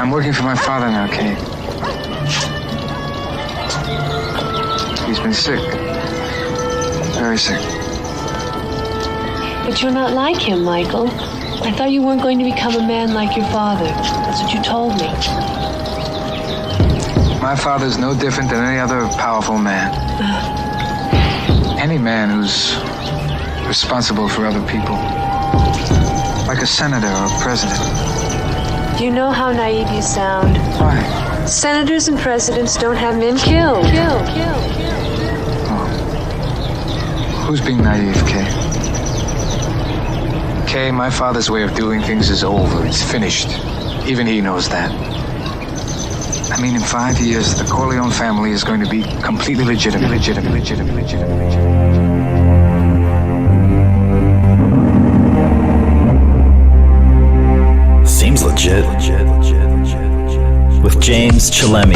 I'm working for my father now, Kay. He's been sick. Very sick. But you're not like him, Michael. I thought you weren't going to become a man like your father. That's what you told me. My father's no different than any other powerful man. Any man who's responsible for other people. Like a senator or a president. Do you know how naive you sound? Why? Senators and presidents don't have men killed. Oh. Who's being naive, Kay? Kay, my father's way of doing things is over. It's finished. Even he knows that. I mean, in 5 years, the Corleone family is going to be completely legitimate. Seems legit. With James Chillemi.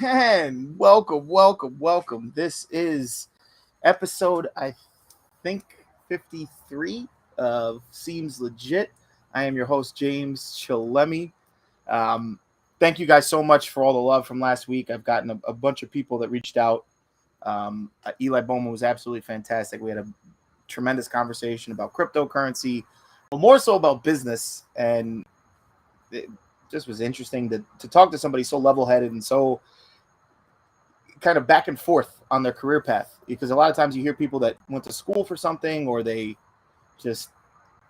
And welcome. This is episode, I think, 53 of Seems Legit. I am your host, James Chillemi. Thank you guys so much for all the love from last week. I've gotten a bunch of people that reached out. Eli Bowman was absolutely fantastic. We had a tremendous conversation about cryptocurrency, but more so about business. And it just was interesting to talk to somebody so level-headed and so kind of back and forth on their career path, because a lot of times you hear people that went to school for something or they just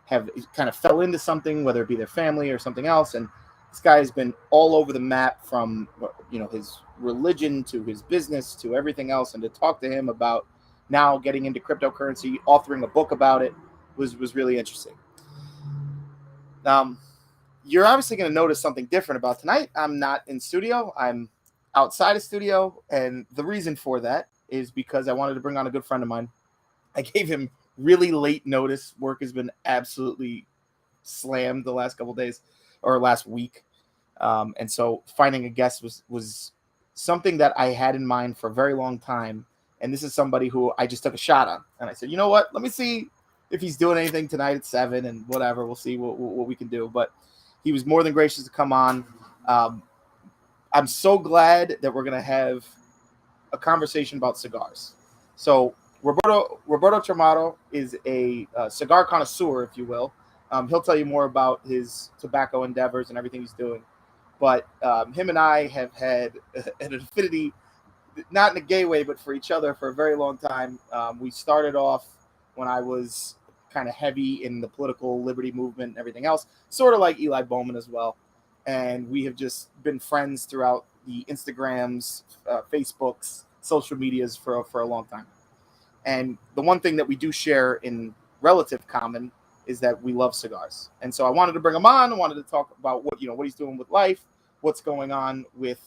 have kind of fell into something, whether it be their family or something else. And this guy has been all over the map, from, you know, his religion to his business to everything else. And to talk to him about now getting into cryptocurrency, authoring a book about it, was really interesting. You're obviously going to notice something different about tonight. I'm not in studio. I'm outside of studio, and the reason for that is because I wanted to bring on a good friend of mine. I gave him really late notice. Work has been absolutely slammed the last couple of days, or last week, and so finding a guest was something that I had in mind for a very long time. And this is somebody who I just took a shot on, and I said, you know what, let me see if he's doing anything tonight at 7, and whatever, we'll see what we can do. But he was more than gracious to come on. I'm so glad that we're going to have a conversation about cigars. So Roberto Chamorro is a cigar connoisseur, if you will. He'll tell you more about his tobacco endeavors and everything he's doing. But him and I have had an affinity, not in a gay way, but for each other for a very long time. We started off when I was kind of heavy in the political liberty movement and everything else, sort of like Eli Bowman as well. And we have just been friends throughout the Instagrams, Facebooks, social medias for a long time. And the one thing that we do share in relative common is that we love cigars. And so I wanted to bring him on. I wanted to talk about what he's doing with life, what's going on with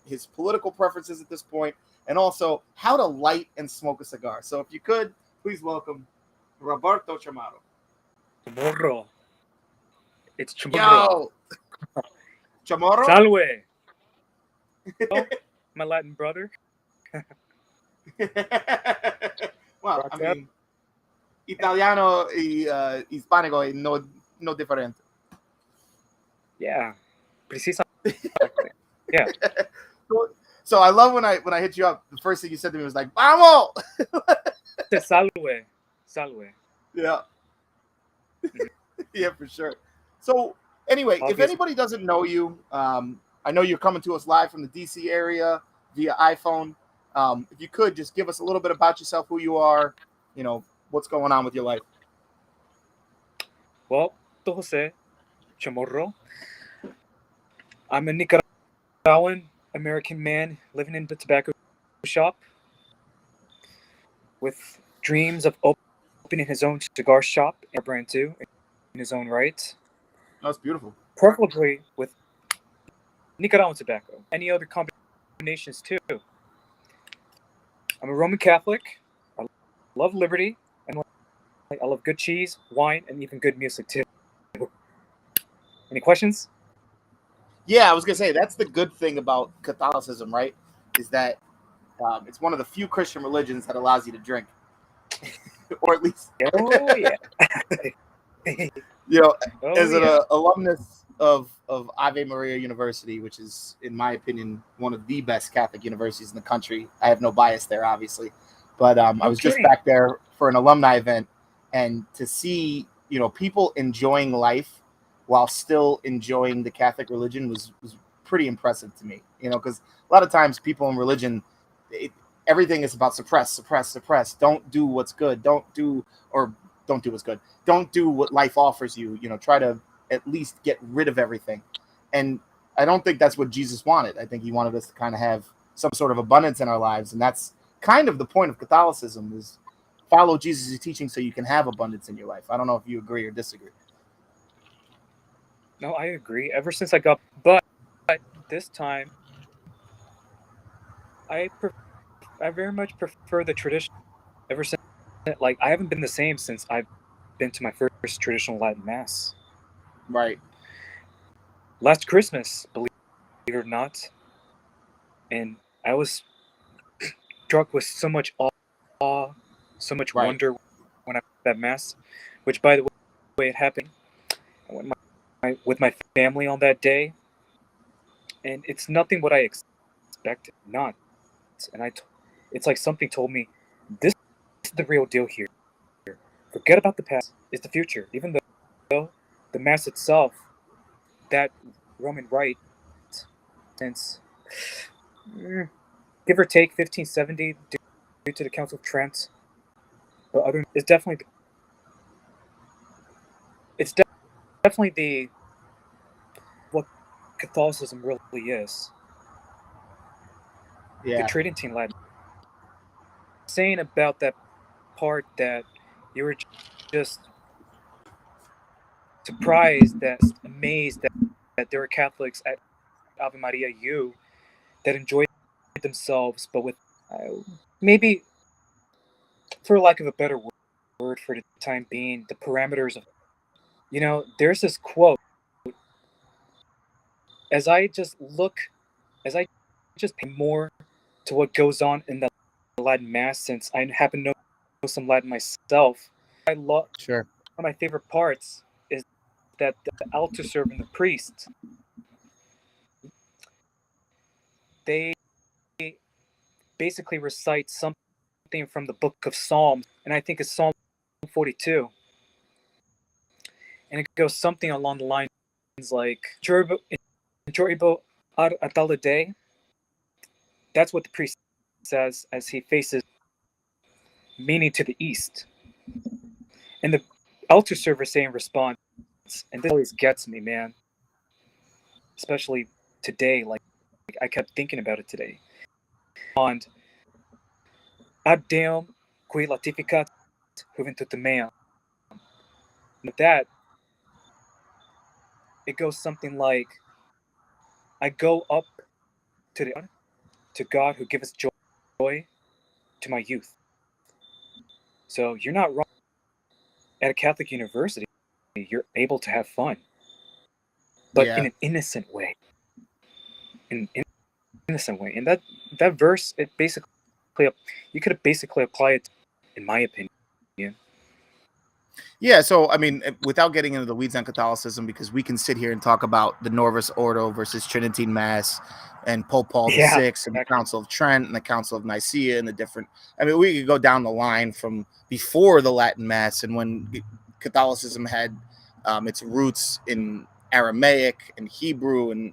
his political preferences at this point, and also how to light and smoke a cigar. So if you could, please welcome Roberto Chamorro. Chamorro. It's Chamorro. Yo! Chamorro? Salve. Oh, my Latin brother. Well, I mean, Italiano y Hispanico y no diferente. Yeah, precisamente. Yeah. So I love when I hit you up. The first thing you said to me was like, "Vamos!" Salve. Yeah. Yeah, for sure. So anyway, Obviously. If anybody doesn't know you, I know you're coming to us live from the DC area via iPhone. If you could just give us a little bit about yourself, who you are, you know, what's going on with your life. Well, Jose Chamorro. I'm a Nicaraguan American man living in the tobacco shop with dreams of opening his own cigar shop and brand too in his own right, That's beautiful. preferably with Nicaraguan tobacco. Any other combinations too. I'm a Roman Catholic. I love liberty, and I love good cheese, wine, and even good music too. Any questions? Yeah, I was gonna say that's the good thing about Catholicism, right? Is that it's one of the few Christian religions that allows you to drink, or at least, Oh yeah. you know, Oh as an yeah. alumnus of Ave Maria University, which is, in my opinion, one of the best Catholic universities in the country. I have no bias there, obviously, but I No was just kidding. back there for an alumni event, and to see people enjoying life while still enjoying the Catholic religion was pretty impressive to me. Because a lot of times people in religion, everything is about suppress, suppress, suppress. Don't do what's good. Don't do what's good. Don't do what life offers you. Try to at least get rid of everything. And I don't think that's what Jesus wanted. I think he wanted us to kind of have some sort of abundance in our lives. And that's kind of the point of Catholicism, is follow Jesus' teaching so you can have abundance in your life. I don't know if you agree or disagree. No, I agree. Ever since I got, but this time, I very much prefer the tradition. Ever since, like, I haven't been the same since I've been to my first traditional Latin mass Right. last Christmas, believe it or not, and I was struck with so much awe, so much Right. wonder when I went to that mass. Which, by the way, it happened. I went with my family on that day, and it's nothing what I expected. Not, and it's like something told me, this is the real deal here. Forget about the past. It's the future. Even though the mass itself, that Roman rite, since give or take 1570, due to the Council of Trent, but other, it's definitely the what Catholicism really is. The Yeah. Tridentine Latin. Saying about that part that you were just surprised, amazed that there were Catholics at Ave Maria U that enjoyed themselves, but with maybe, for lack of a better word for the time being, the parameters of, there's this quote, as I just look, as I just pay more to what goes on in the Latin Mass, since I happen to know some Latin myself, I love, Sure. one of my favorite parts is that the altar server and the priest, they basically recite something from the book of Psalms, and I think it's Psalm 42, and it goes something along the lines like enjoyable ad a day. That's what the priest says as he faces, meaning to the east, and the altar server say in response, and this always gets me, man, especially today. Like I kept thinking about it today. And ad Deum qui latificat juventutem meam. With that, it goes something like, I go up to God who giveth joy to my youth. So you're not wrong. At a Catholic university, you're able to have fun, but Yeah. in an innocent way. In an innocent way. And that verse, it basically, you could basically apply it, in my opinion. Yeah, so I mean, without getting into the weeds on Catholicism, because we can sit here and talk about the Norvis Ordo versus Tridentine Mass, and Pope Paul Yeah, VI, and the exactly. Council of Trent, and the Council of Nicaea, and the different. I mean, we could go down the line from before the Latin Mass and when Catholicism had its roots in Aramaic and Hebrew and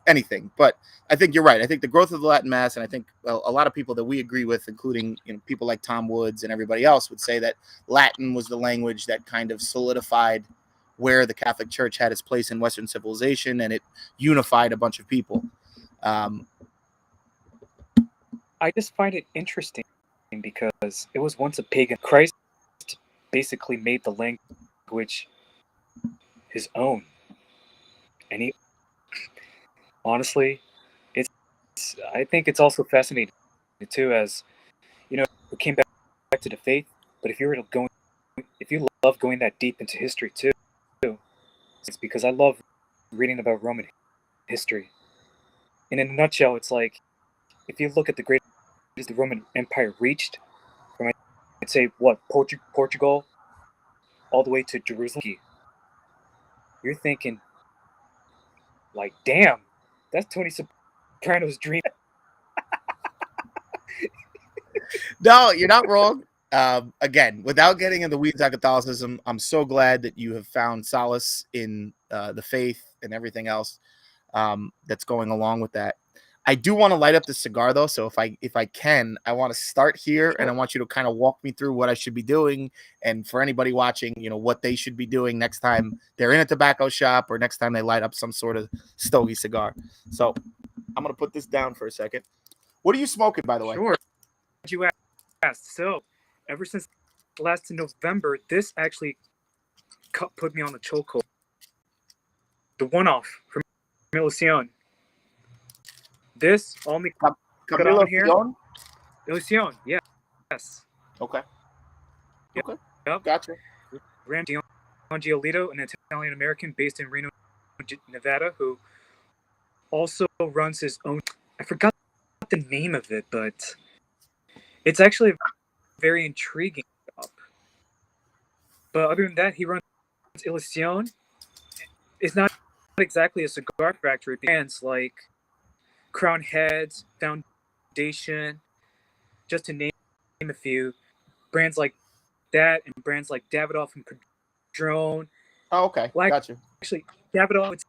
anything. But I think you're right. I think the growth of the Latin Mass, and I think a lot of people that we agree with, including people like Tom Woods and everybody else, would say that Latin was the language that kind of solidified where the Catholic Church had its place in Western civilization, and it unified a bunch of people. I just find it interesting because it was once a pagan. Christ basically made the language his own, and he honestly, I think it's also fascinating too, as you know, we came back to the faith. But if you love going that deep into history too, it's because I love reading about Roman history. And in a nutshell, it's like if you look at the greatest the Roman Empire reached, from I'd say what Portugal all the way to Jerusalem, you're thinking like, damn, that's Tony Soprano's dream. No, you're not wrong. Again, without getting into the weeds of Catholicism, I'm so glad that you have found solace in the faith and everything else that's going along with that. I do want to light up the cigar though, so if I can, I want to start here and I want you to kind of walk me through what I should be doing, and for anybody watching, you know, what they should be doing next time they're in a tobacco shop or next time they light up some sort of stogie cigar. So I'm gonna put this down for a second. What are you smoking, by the way? Sure. You asked. So, ever since last November, this actually put me on the chokehold. The one-off from Ilusión. This only got on here. Ilusión, yeah. Yes. Okay. Yep. Okay. Yep. Gotcha. Randy Giolito, an Italian American based in Reno, Nevada, who also runs his own. I forgot the name of it, but it's actually a very intriguing job. But other than that, he runs Ilusión. It's not exactly a cigar factory. Brands like Crown Heads, Foundation, just to name a few. Brands like that and brands like Davidoff and Padron. Oh, okay. Well, Gotcha. actually, Davidoff.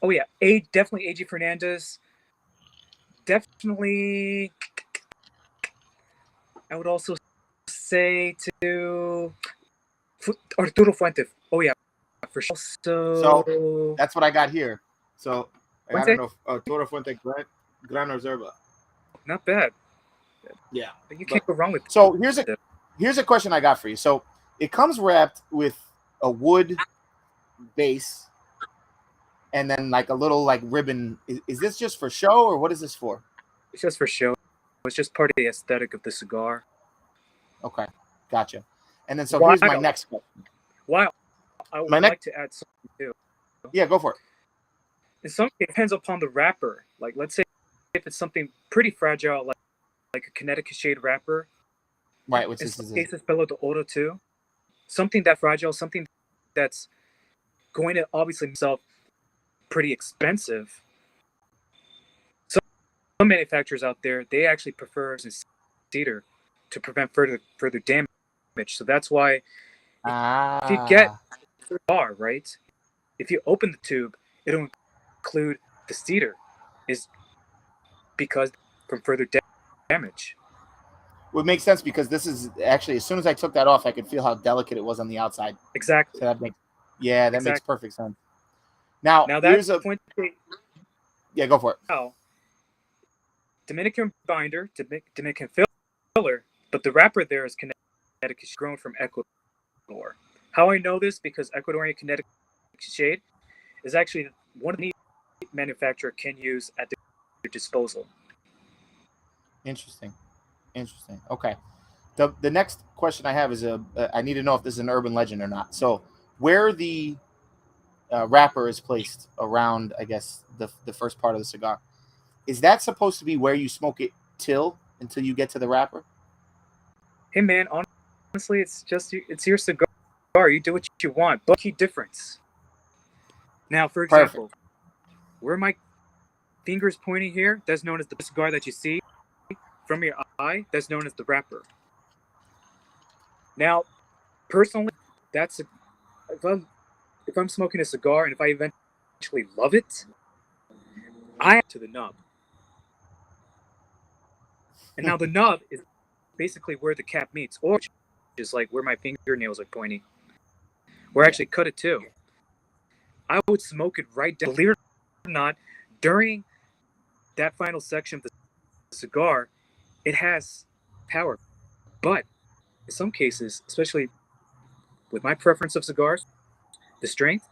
Oh yeah, definitely A.G. Fernandez. Definitely, I would also say to Arturo Fuente. Oh yeah, for sure. So that's what I got here. So I Fuente? don't know, Arturo Fuente Gran Reserva. Not bad. Yeah, You can't go wrong with. So here's a question I got for you. So it comes wrapped with a wood base and then like a little like ribbon. Is this just for show or what is this for? It's just for show. It's just part of the aesthetic of the cigar. Okay, gotcha. And then so here's my next question. Wow, I would like to add something too. Yeah, go for it. It depends upon the wrapper. Like, let's say if it's something pretty fragile, like a Connecticut shade wrapper. Right, which in is some cases Belo de Oro too. Something that fragile, something that's going to obviously himself pretty expensive. Some manufacturers out there, they actually prefer cedar to prevent further damage. So that's why if you get the bar, right? If you open the tube, it'll include the cedar, is because from further damage. Well, it makes sense because this is actually, as soon as I took that off, I could feel how delicate it was on the outside. Exactly. So that makes perfect sense. Now that's yeah, go for it. Now, Dominican binder, Dominican filler, but the wrapper there is Connecticut, grown from Ecuador. How I know this because Ecuadorian Connecticut shade is actually one of the manufacturer can use at their disposal. Interesting. Okay. The next question I have is I need to know if this is an urban legend or not. So where the wrapper is placed around, I guess, the first part of the cigar, is that supposed to be where you smoke it until you get to the wrapper? Hey man, honestly, it's your cigar. You do what you want, but key difference. Now, for example, where my finger's pointing here, that's known as the cigar that you see from your eye, that's known as the wrapper. Now, personally, if I'm smoking a cigar and if I eventually love it, I add to the nub. And now the nub is basically where the cap meets, or just like where my fingernails are pointing, where I actually cut it too. I would smoke it right down. Believe it or not, during that final section of the cigar, it has power But in some cases, especially with my preference of cigars, the strength,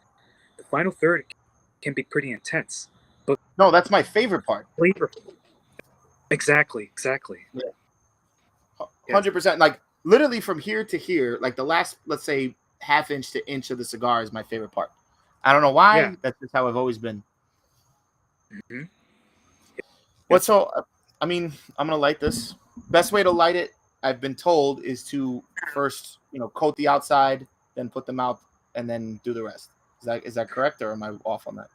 the final third can be pretty intense, but No, that's my favorite part. flavorful. Exactly. Yeah. Yeah. 100%. Like literally from here to here, like the last, let's say, half inch to inch of the cigar is my favorite part. I don't know Yeah. why. That's just how I've always been. Mm-hmm. What so? I mean, I'm gonna light this. Best way to light it, I've been told, is to first, coat the outside, then put them out, and then do the rest. Is that correct, or am I off on that?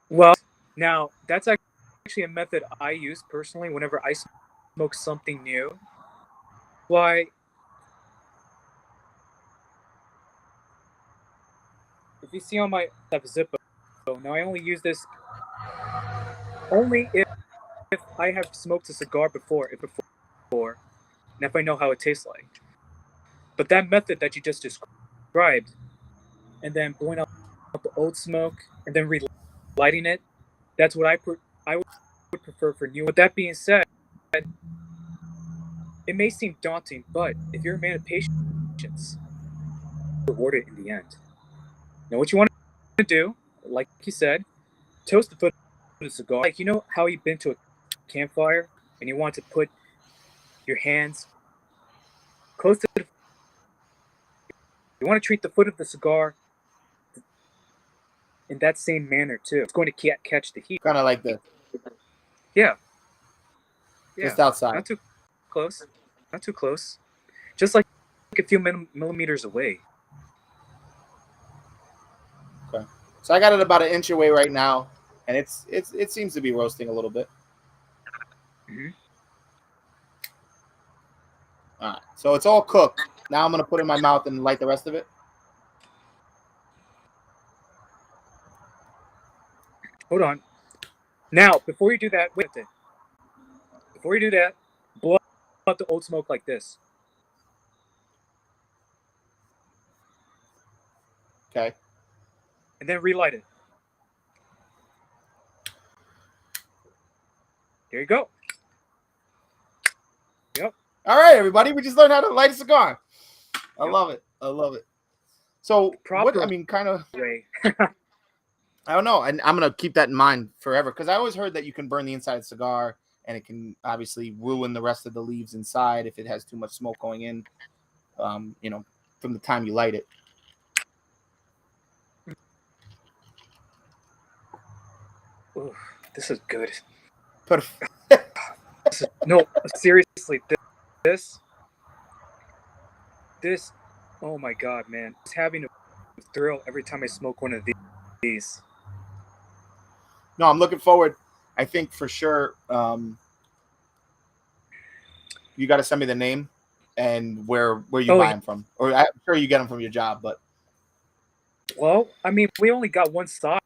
Well, now that's actually a method I use personally whenever I smoke something new. Why, if you see on my Zippo, now I only use this only if I have smoked a cigar before, and if I know how it tastes like. But that method that you just described, and then blowing out the old smoke, and then relighting it, that's what I would prefer for new. With that being said, it may seem daunting, but if you're a man of patience, reward it in the end. Now, what you want to do, like you said, toast the foot of the cigar. Like, you know how you've been to a campfire and you want to put your hands close to the, you want to treat the foot of the cigar in that same manner too. It's going to catch the heat. Kind of like this, Yeah, just yeah. outside. Not too close. Not too close. Just like a few millimeters away. Okay. So I got it about an inch away right now, and it seems to be roasting a little bit. Mm-hmm. All right. So it's all cooked. Now I'm gonna put it in my mouth and light the rest of it. Hold on. Now, before you do that, wait a minute. Before you do that, blow out the old smoke like this. Okay. And then relight it. There you go. Yep. All right, everybody. We just learned how to light a cigar. I Yep. love it. I love it. So Proper what? I mean, kind of. way. I don't know, and I'm gonna keep that in mind forever because I always heard that you can burn the inside of the cigar, and it can obviously ruin the rest of the leaves inside if it has too much smoke going in. From the time you light it. Ooh, this is good. Perfect. No, seriously, this, oh my god, man. It's having a thrill every time I smoke one of these. No, I'm looking forward. I think for sure. You got to send me the name and where you Oh, buy yeah. them from, or I'm sure you get them from your job. But Well, I mean, we only got one size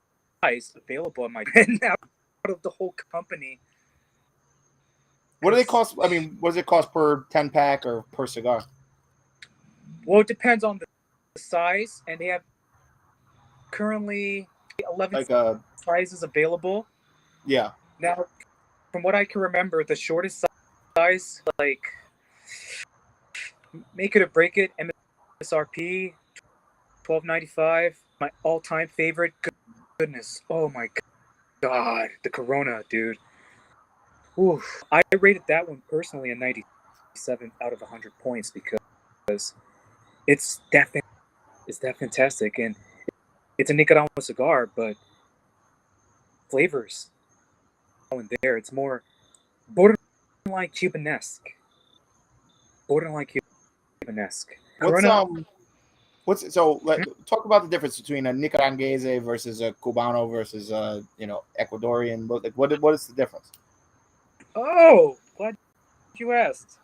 available in my out of the whole company. what do they cost? I mean, what does it cost per 10-pack or per cigar? Well, it depends on the size, and they have currently 11 Like sizes available. yeah. Now, from what I can remember, the shortest size, like make it or break it, MSRP $12.95. My all-time favorite. Goodness, oh my god, the Corona, dude. Oof. I rated that one personally a 97 out of 100 points because it's that fantastic, and it's a Nicaragua cigar, but flavors in there. It's more borderline Cubanesque. Borderline Cubanesque. What's Corona. talk about the difference between a Nicaraguese versus a Cubano versus a Ecuadorian. What is the difference? Oh, glad you asked.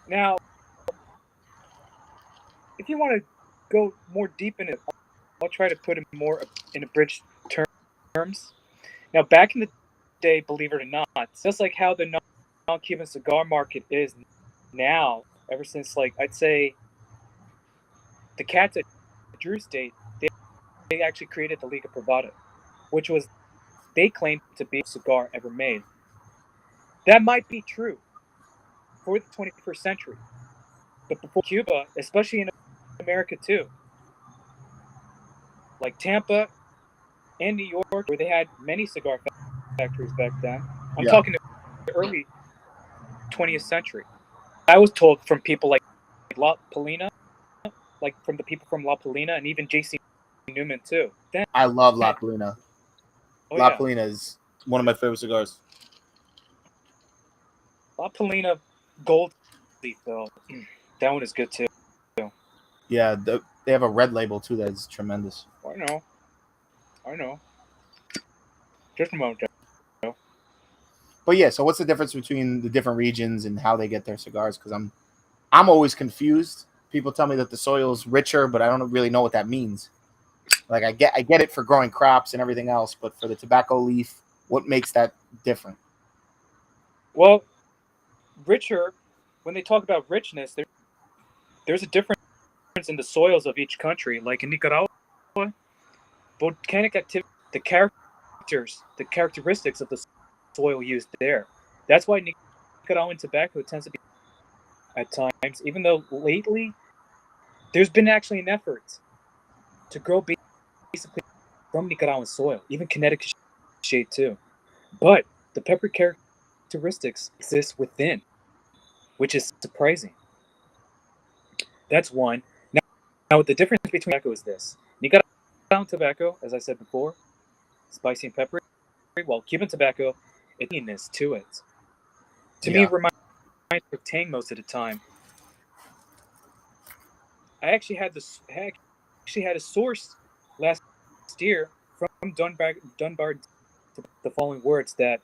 Now, if you want to go more deep in it, I'll try to put it more in abridged terms. Now, back in the day, believe it or not, just like how the non-Cuban cigar market is now, ever since, like, I'd say the cats at Drew State, they actually created the Liga Privada, which was, they claimed to be a cigar ever made. That might be true for the 21st century, but before Cuba, especially in America too, like Tampa and New York, where they had many cigar factories back then. I'm Yeah. talking the early 20th century. I was told from people like La Polina, like from the people from La Polina, and even J.C. Newman too. Then, I love La Polina. oh La yeah, Polina is one of my favorite cigars. La Polina Gold Leaf though, that one is good too. Yeah, they have a red label too that is tremendous. I know. Just a moment, Joe. But yeah, so what's the difference between the different regions and how they get their cigars? Because I'm always confused. People tell me that the soil is richer, but I don't really know what that means. Like I get it for growing crops and everything else, but for the tobacco leaf, what makes that different? Well, richer. When they talk about richness, there's a difference in the soils of each country. Like in Nicaragua, volcanic activity, the characteristics of the soil used there. That's why Nicaraguan tobacco tends to be at times, even though lately there's been actually an effort to grow basically from Nicaraguan soil, even Connecticut shade too. But the pepper characteristics exist within, which is surprising. That's one. Now the difference between tobacco is this: Nicaraguan tobacco, as I said before, spicy and peppery, while Cuban tobacco, it has to it. To me, Yeah. it reminds me of Tang most of the time. I actually had a source last year from Dunbar the following words that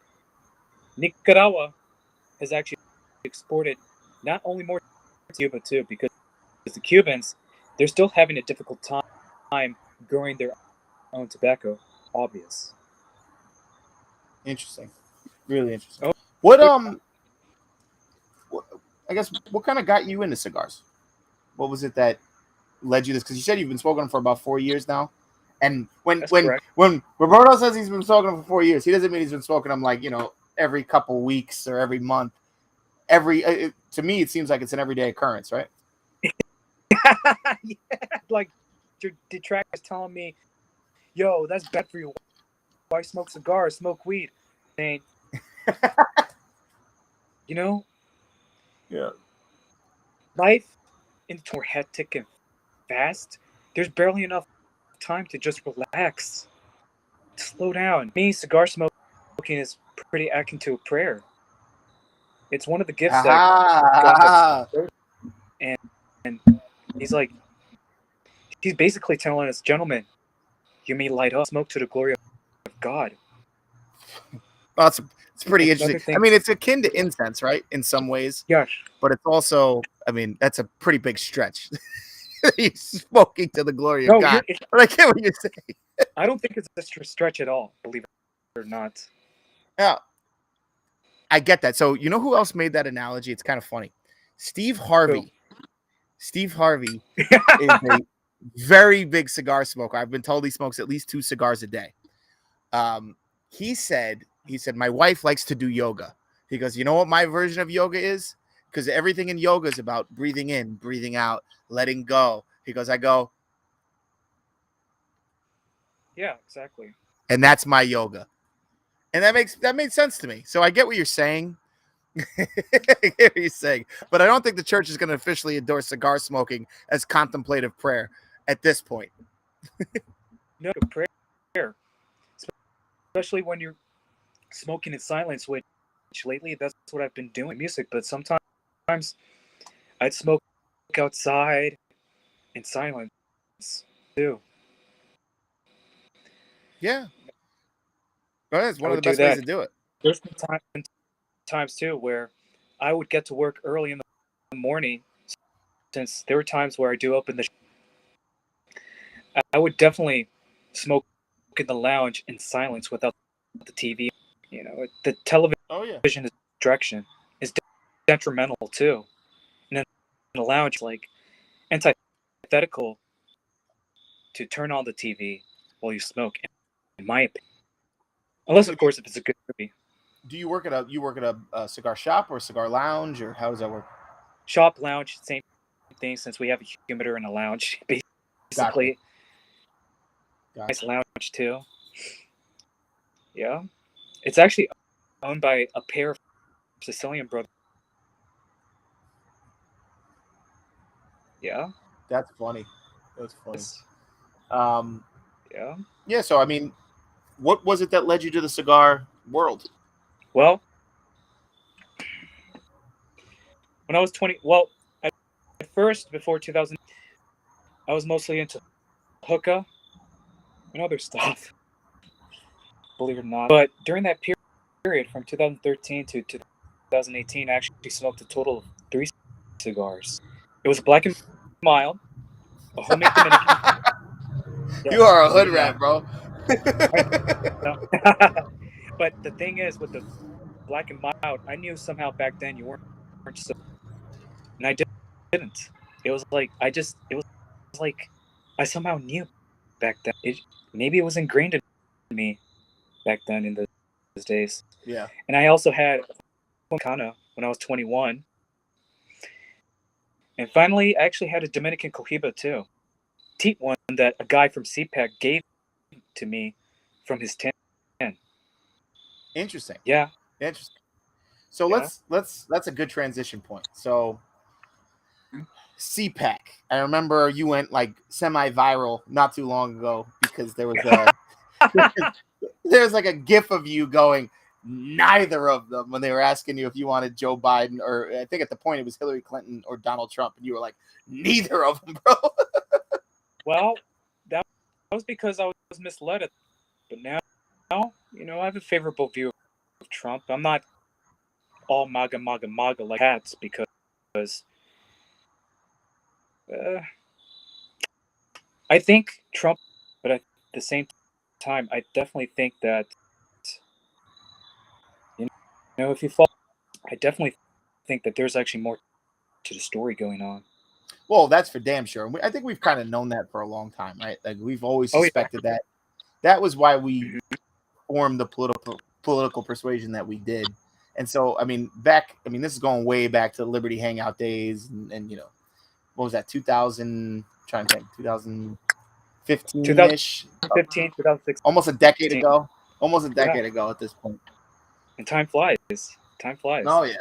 Nicaragua has actually exported not only more to Cuba too, because the Cubans they're still having a difficult time growing their own tobacco. Obvious. Interesting. Really interesting. Oh, What I guess what kind of got you into cigars? What was it that led you this? Because you said you've been smoking them for about 4 years now. And when that's when correct. when Roberto says he's been smoking them for 4 years, he doesn't mean he's been smoking them like every couple weeks or every month. To me, it seems like it's an everyday occurrence, right? Yeah, like your detractors telling me, "Yo, that's bad for you. Why smoke cigars? Smoke weed." And you know, Yeah. life is more hectic and fast. There's barely enough time to just relax, slow down. Me, cigar smoking is pretty akin to a prayer. It's one of the gifts that God has, Aha. and he's like, he's basically telling us, gentlemen, you may light up smoke to the glory of God. Well, it's pretty interesting. Another I thing, mean, it's akin to incense, right? In some ways, yes, but it's also, I mean, that's a pretty big stretch. He's smoking to the glory of no, God. But I get what you're saying. I don't think it's a stretch at all, believe it or not. Yeah, I get that. So you know who else made that analogy? It's kind of funny. Steve Who? Harvey. Steve Harvey is a very big cigar smoker. I've been told he smokes at least 2 cigars a day. He said my wife likes to do yoga. He goes, you know what my version of yoga is? Because everything in yoga is about breathing in, breathing out, letting go. He goes, I go, Yeah, exactly. and that's my yoga. And that made sense to me. So I get what you're saying. I get what you're saying. But I don't think the church is going to officially endorse cigar smoking as contemplative prayer at this point. No prayer, especially when you're smoking in silence. Which lately, that's what I've been doing music. But sometimes I'd smoke outside in silence too. Yeah. Well, it's I one of would the do best ways that. to do it. There's been times too where I would get to work early in the morning. Since there were times where I do open I would definitely smoke in the lounge in silence without the TV. You know, the television Oh, yeah. is distraction is detrimental too. And in the lounge, like antithetical to turn on the TV while you smoke. In my opinion, unless So of course if it's a good movie. Do you work at a cigar shop or a cigar lounge, or how does that work? Shop, lounge, same thing. Since we have a humidor and a lounge, Gotcha. basically. Nice lounge too. Yeah, it's actually owned by a pair of Sicilian brothers. Yeah. That's funny. That's funny. Um, Yeah. yeah. So I mean, what was it that led you to the cigar world? Well, when I was 20, well, at first, before 2000, I was mostly into hookah and other stuff, believe it or not. But during that period, from 2013 to 2018, I actually smoked a total of 3 cigars. It was black and mild, a homemade Dominican. You Yes, are a believe hood it or rat, not. bro. No. But the thing is, with the black and mild, I knew somehow back then you weren't so, and I didn't. It was like it was like I somehow knew back then. Maybe it was ingrained in me back then in those days. Yeah. And I also had Kana when I was 21. And finally, I actually had a Dominican Cohiba too. Teat one that a guy from CPAC gave to me from his 10. Interesting. Yeah. Interesting. So Yeah. that's a good transition point. So CPAC. I remember you went like semi-viral not too long ago because there was a there's like a gif of you going neither of them when they were asking you if you wanted Joe Biden, or I think at the point it was Hillary Clinton or Donald Trump, and you were like neither of them, bro. Well, that was because I was misled. But now, I have a favorable view of Trump. I'm not all MAGA, MAGA, MAGA like hats because uh, I think Trump, but at the same time, I definitely think that, if you follow, I definitely think that there's actually more to the story going on. Well, that's for damn sure. I think we've kind of known that for a long time, right? Like we've always Oh, yeah. suspected that. That was why we Mhm. formed the political persuasion that we did. And so, I mean, this is going way back to the Liberty Hangout days, and what was that? 2000, trying to think, 2015 ish, 2015, 2016. almost a decade ago. Almost a Yeah. decade ago at this point. And time flies. Time flies. Oh yeah,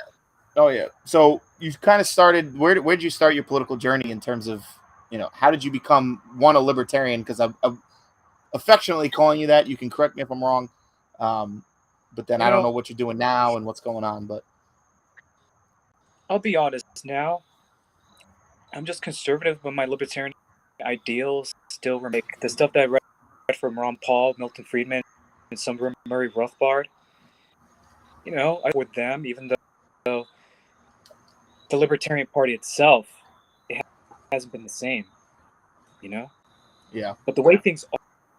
oh yeah. So you kind of started. Where did you start your political journey in terms of how did you become a libertarian? Because I'm affectionately calling you that. You can correct me if I'm wrong. But then I don't know what you're doing now and what's going on. But I'll be honest now. I'm just conservative, but my libertarian ideals still remain. The stuff that I read from Ron Paul, Milton Friedman, and some Murray Rothbard, I with them, even though the Libertarian Party itself, it hasn't been the same, yeah. But the way things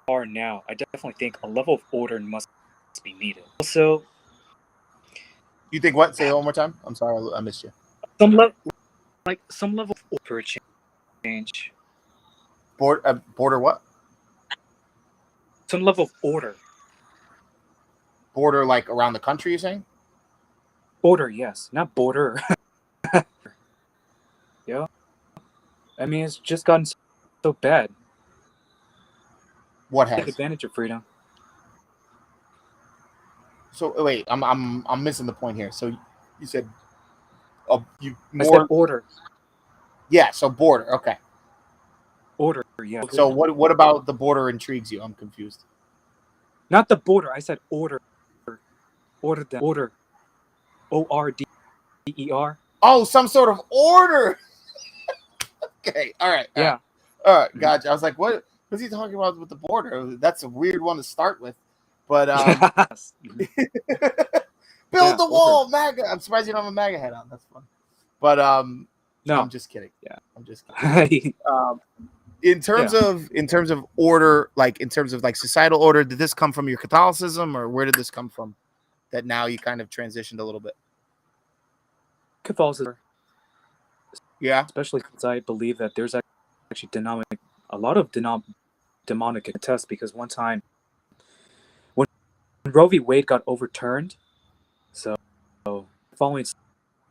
are now, I definitely think a level of order must be needed. Also, You think what? Say it one more time. I'm sorry, I missed you. some level of order change. Border what? Some level of order. Border like around the country, you're saying? Order, yes, not border. Yeah. I mean, it's just gotten so bad. What Take has? advantage of freedom. So wait, I'm missing the point here. So you said you I more said order. Yeah, so border. Okay. Order, yeah. So what about the border intrigues you? I'm confused. Not the border. I said order. Order. Order. ORDER. Oh, some sort of order. Okay. All right. Yeah. All right. Gotcha. I was like, what was he talking about with the border? That's a weird one to start with. But build the wall, MAGA. I'm surprised you don't have a MAGA hat on. That's fun. But no, I'm just kidding. Yeah, I'm just kidding. In terms of order, like in terms of like societal order, did this come from your Catholicism, or where did this come from? That now you kind of transitioned a little bit. Catholicism. Yeah. Especially since I believe that there's actually a lot of demonic tests, because one time when Roe v. Wade got overturned, So, following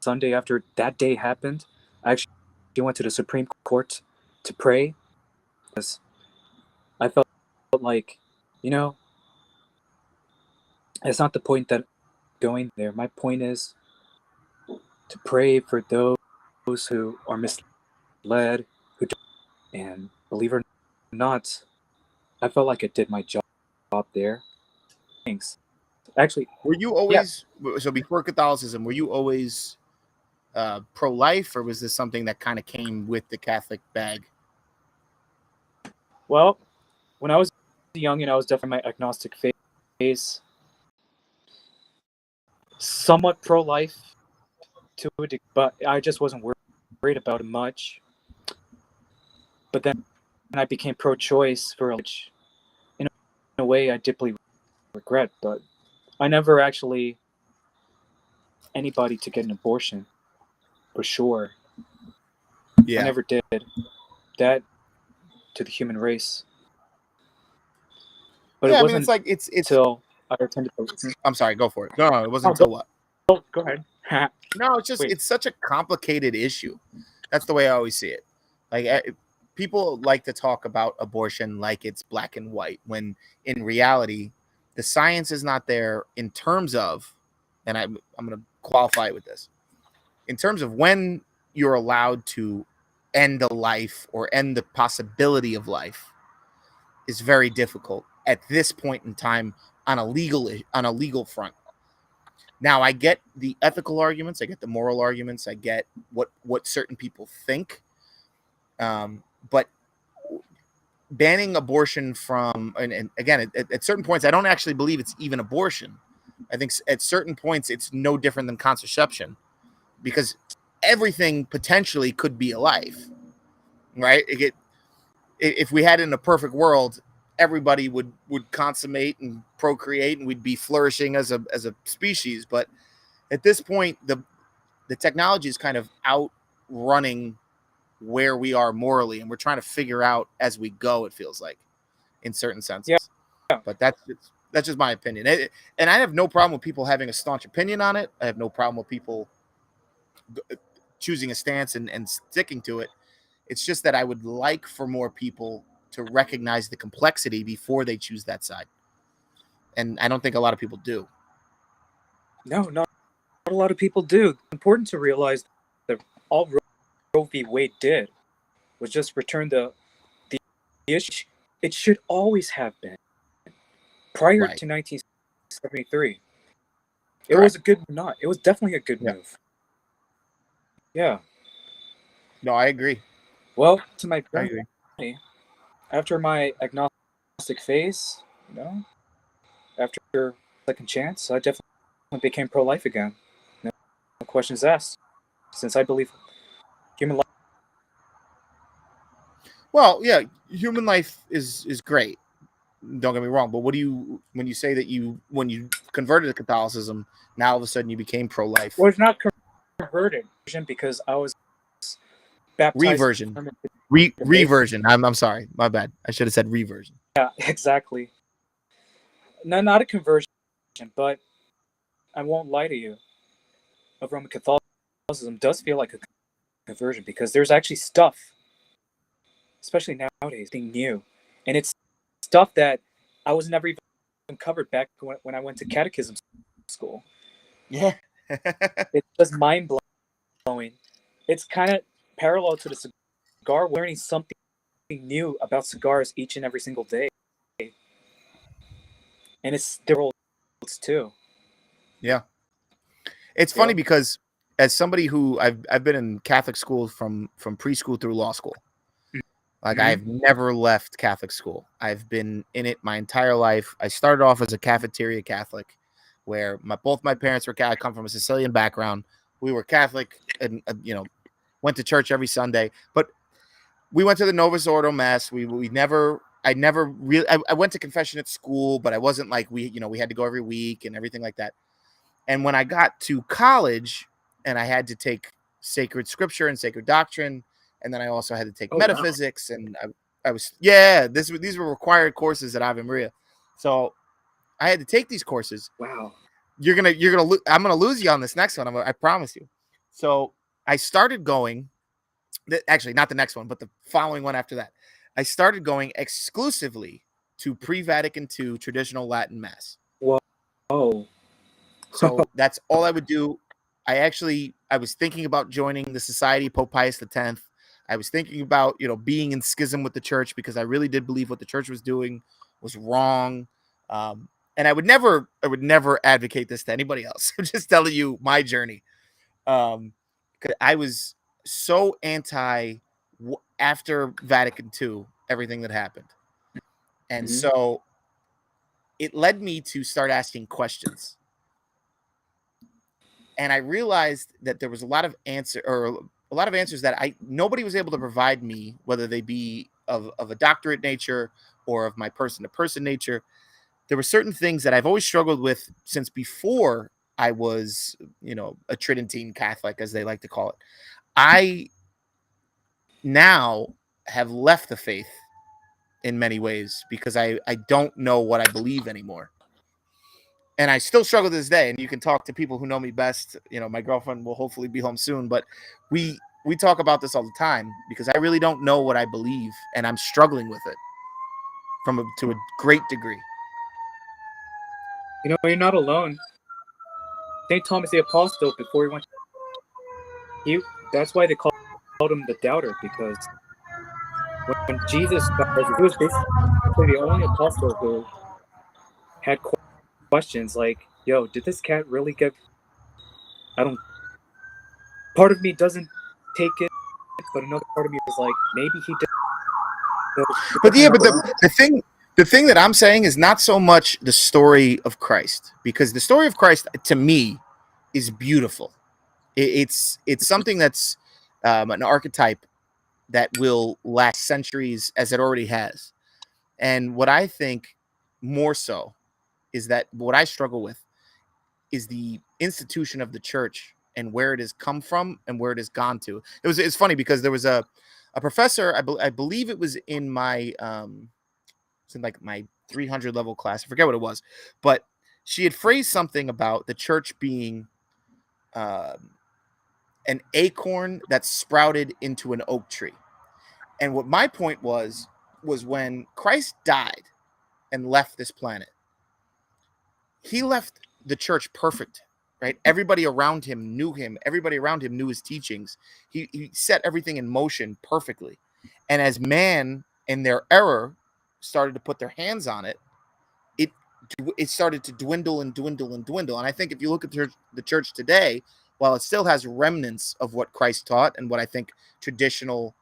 Sunday after that day happened, I actually went to the Supreme Court to pray because I felt like, you know, it's not the point that going there. My point is to pray for those who are misled, who don't. And believe it or not, I felt like I did my job there. Thanks. Actually, Were you yeah. always so before Catholicism? Were you always pro-life, or was this something that kind of came with the Catholic bag? Well, when I was young and I was definitely my agnostic phase, somewhat pro-life to a degree, but I just wasn't worried about it much. But then I became pro-choice for which, in a way, I deeply regret. But I never actually anybody to get an abortion, for sure. Yeah, I never did that to the human race. But yeah. it I mean, it's wasn't like it's. until I attended the. I'm sorry. Go for it. No, it wasn't Oh, until what? go ahead. No, it's just Wait. it's such a complicated issue. That's the way I always see it. Like people like to talk about abortion like it's black and white, when in reality, the science is not there in terms of, and I'm going to qualify it with this, in terms of when you're allowed to end a life or end the possibility of life is very difficult at this point in time on a legal front. Now, I get the ethical arguments, I get the moral arguments, I get what certain people think, but banning abortion from, and again, at certain points, I don't actually believe it's even abortion. I think at certain points, it's no different than contraception, because everything potentially could be a life, right? If we had it in a perfect world, everybody would consummate and procreate, and we'd be flourishing as a species. But at this point, the technology is kind of outrunning where we are morally, and we're trying to figure out as we go. It feels like, in certain senses. Yeah. But that's just my opinion, and I have no problem with people having a staunch opinion on it. I have no problem with people choosing a stance and sticking to it. It's just that I would like for more people to recognize the complexity before they choose that side, and I don't think a lot of people do. No, not a lot of people do. It's important to realize that all Roe v. Wade did was just return the issue. It should always have been prior Right. to 1973. It Correct. was a good not. It was definitely a good Yeah. move. Yeah. No, I agree. Well, to my I journey, agree. after my agnostic phase, after second chance, I definitely became pro-life again. No questions asked, since I believe human life. Well, yeah, human life is great. Don't get me wrong, but what do you, when you say that when you converted to Catholicism, now all of a sudden you became pro-life? Was not converted because I was baptized. Reversion. I'm sorry, my bad. I should have said reversion. Yeah, exactly. No, not a conversion, but I won't lie to you. Of Roman Catholicism does feel like a conversion because there's actually stuff, especially nowadays, being new, and it's stuff that I was never even covered back when I went to catechism school. Yeah. It's just mind blowing. It's kind of parallel to the cigar, learning something new about cigars each and every single day, and it's their roles too. Yeah. It's funny because as somebody who I've been in Catholic school from preschool through law school. Like, I've never left Catholic school. I've been in it my entire life. I started off as a cafeteria Catholic, where both my parents were Catholic. I come from a Sicilian background. We were Catholic, and went to church every Sunday. But we went to the Novus Ordo Mass. I never really. I went to confession at school, but I wasn't like we had to go every week and everything like that. And when I got to college, and I had to take sacred scripture and sacred doctrine, and then I also had to take metaphysics, wow. And I was these were required courses at Ave Maria, so I had to take these courses. Wow. I'm gonna lose you on this next one. I promise you. So I started going. Actually, not the next one, but the following one after that. I started going exclusively to pre-Vatican II traditional Latin Mass. Whoa. So that's all I would do. I was thinking about joining the Society of Pope Pius X. I was thinking about, being in schism with the church because I really did believe what the church was doing was wrong. And I would never advocate this to anybody else. I'm just telling you my journey. 'Cause I was so anti after Vatican II, everything that happened. And so it led me to start asking questions. And I realized that there was a lot of answers that nobody was able to provide me, whether they be of a doctorate nature or of my person-to-person nature. There were certain things that I've always struggled with since before I was, a Tridentine Catholic, as they like to call it. I now have left the faith in many ways because I don't know what I believe anymore. And I still struggle to this day. And you can talk to people who know me best. My girlfriend will hopefully be home soon, but we talk about this all the time because I really don't know what I believe, and I'm struggling with it to a great degree. You're not alone. St. Thomas the Apostle, before he went, that's why they called him the doubter, because when Jesus died, he was basically the only apostle who had questions like, yo, did this cat really get... Part of me doesn't take it, but another part of me was like, maybe he did. But the thing that I'm saying is not so much the story of Christ, because the story of Christ to me is beautiful. It's something that's an archetype that will last centuries, as it already has. And what I think more so is that what I struggle with is the institution of the church and where it has come from and where it has gone to. It's funny because there was a professor, I believe it was in my it's in like my 300 level class. I forget what it was, but she had phrased something about the church being an acorn that sprouted into an oak tree. And what my point was when Christ died and left this planet, he left the church perfect, right? Everybody around him knew him. Everybody around him knew his teachings. He set everything in motion perfectly. And as man in their error started to put their hands on it, it started to dwindle and dwindle and dwindle. And I think if you look at the church today, while it still has remnants of what Christ taught and what I think traditional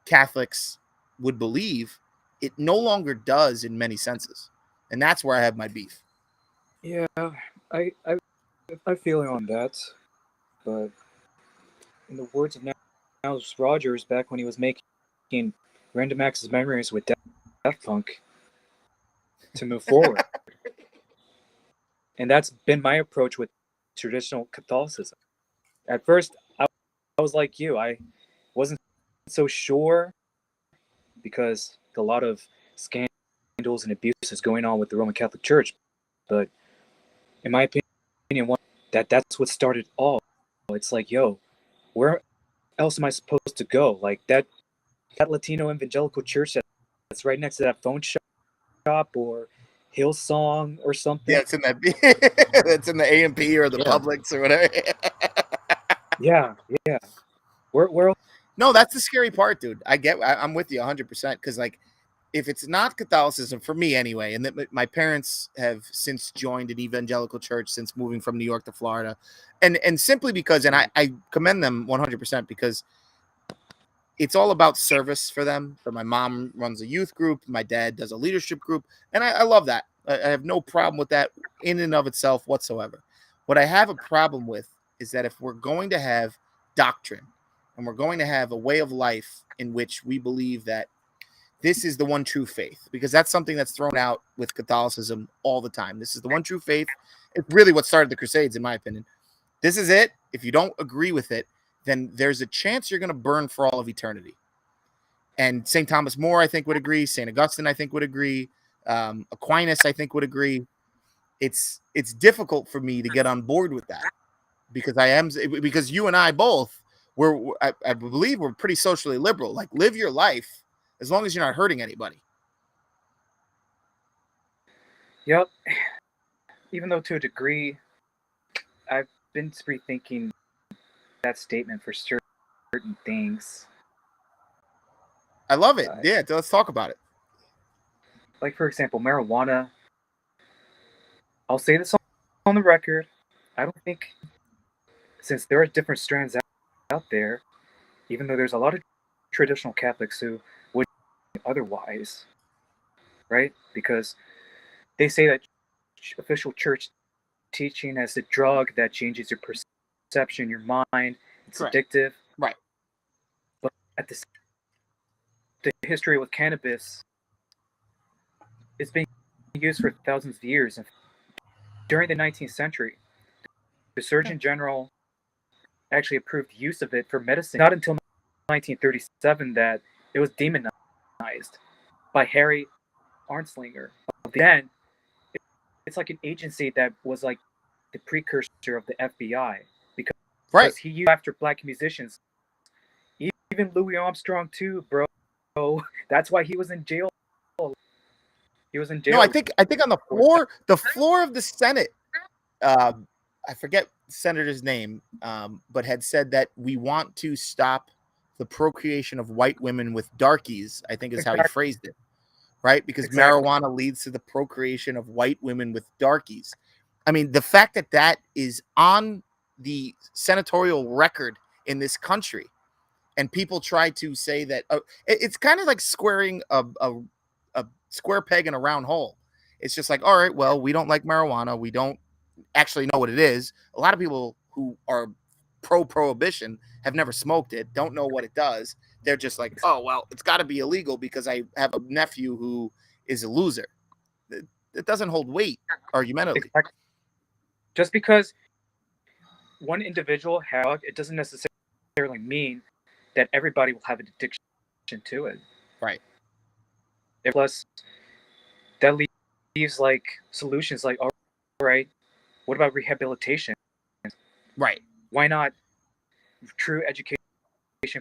Catholics would believe, it no longer does in many senses. And that's where I have my beef. Yeah, I feel you on that. But in the words of Niles Rogers, back when he was making Random Access Memories with Daft Punk, to move forward. And that's been my approach with traditional Catholicism. At first, I was like you. I wasn't so sure because a lot of scandals and abuses going on with the Roman Catholic Church. But in my opinion, that's what started all. It's like, yo, where else am I supposed to go? Like that Latino evangelical church that's right next to that phone shop or Hillsong or something. Yeah, it's in that. It's in the A&P or the Publix or whatever. Yeah. Where else? No, that's the scary part, dude. I'm with you 100%. Because like, if it's not Catholicism, for me anyway, and that my parents have since joined an evangelical church since moving from New York to Florida, and simply because, and I commend them 100% because it's all about service for them. So my mom runs a youth group, my dad does a leadership group, and I love that. I have no problem with that in and of itself whatsoever. What I have a problem with is that if we're going to have doctrine and we're going to have a way of life in which we believe that this is the one true faith, because that's something that's thrown out with Catholicism all the time. This is the one true faith. It's really what started the Crusades, in my opinion. This is it. If you don't agree with it, then there's a chance you're going to burn for all of eternity. And St. Thomas More, I think, would agree. St. Augustine, I think, would agree. Aquinas, I think, would agree. it's difficult for me to get on board with that because you and I both I believe we're pretty socially liberal. Like, live your life as long as you're not hurting anybody. Yep. Even though to a degree, I've been rethinking that statement for certain things. I love it. Yeah, let's talk about it. Like, for example, marijuana. I'll say this on the record. I don't think, since there are different strands out there, even though there's a lot of traditional Catholics who would otherwise, right? Because they say that official church teaching as a drug that changes your perception, your mind, it's Correct. addictive. Right. But at the history with cannabis, it's been used for thousands of years. And during the 19th century, the Surgeon General actually approved use of it for medicine. Not until 1937 that it was demonized by Harry Arnslinger. Then, it's like an agency that was like the precursor of the FBI because he used after black musicians. Even Louis Armstrong too, bro. That's why he was in jail. He was in jail. No, I think on the floor of the Senate, I forget the senator's name, but had said that we want to stop the procreation of white women with darkies, I think is how he phrased it, right? Because marijuana leads to the procreation of white women with darkies. I mean, the fact that that is on the senatorial record in this country, and people try to say that it's kind of like squaring a square peg in a round hole. It's just like, all right, well, we don't like marijuana. We don't actually know what it is. A lot of people who are pro-prohibition have never smoked it, don't know what it does. They're just like, oh, well, it's got to be illegal because I have a nephew who is a loser. It doesn't hold weight argumentatively. Exactly. Just because one individual has it doesn't necessarily mean that everybody will have an addiction to it. Right. Plus, that leaves like solutions like, all right, what about rehabilitation? Right. Why not true education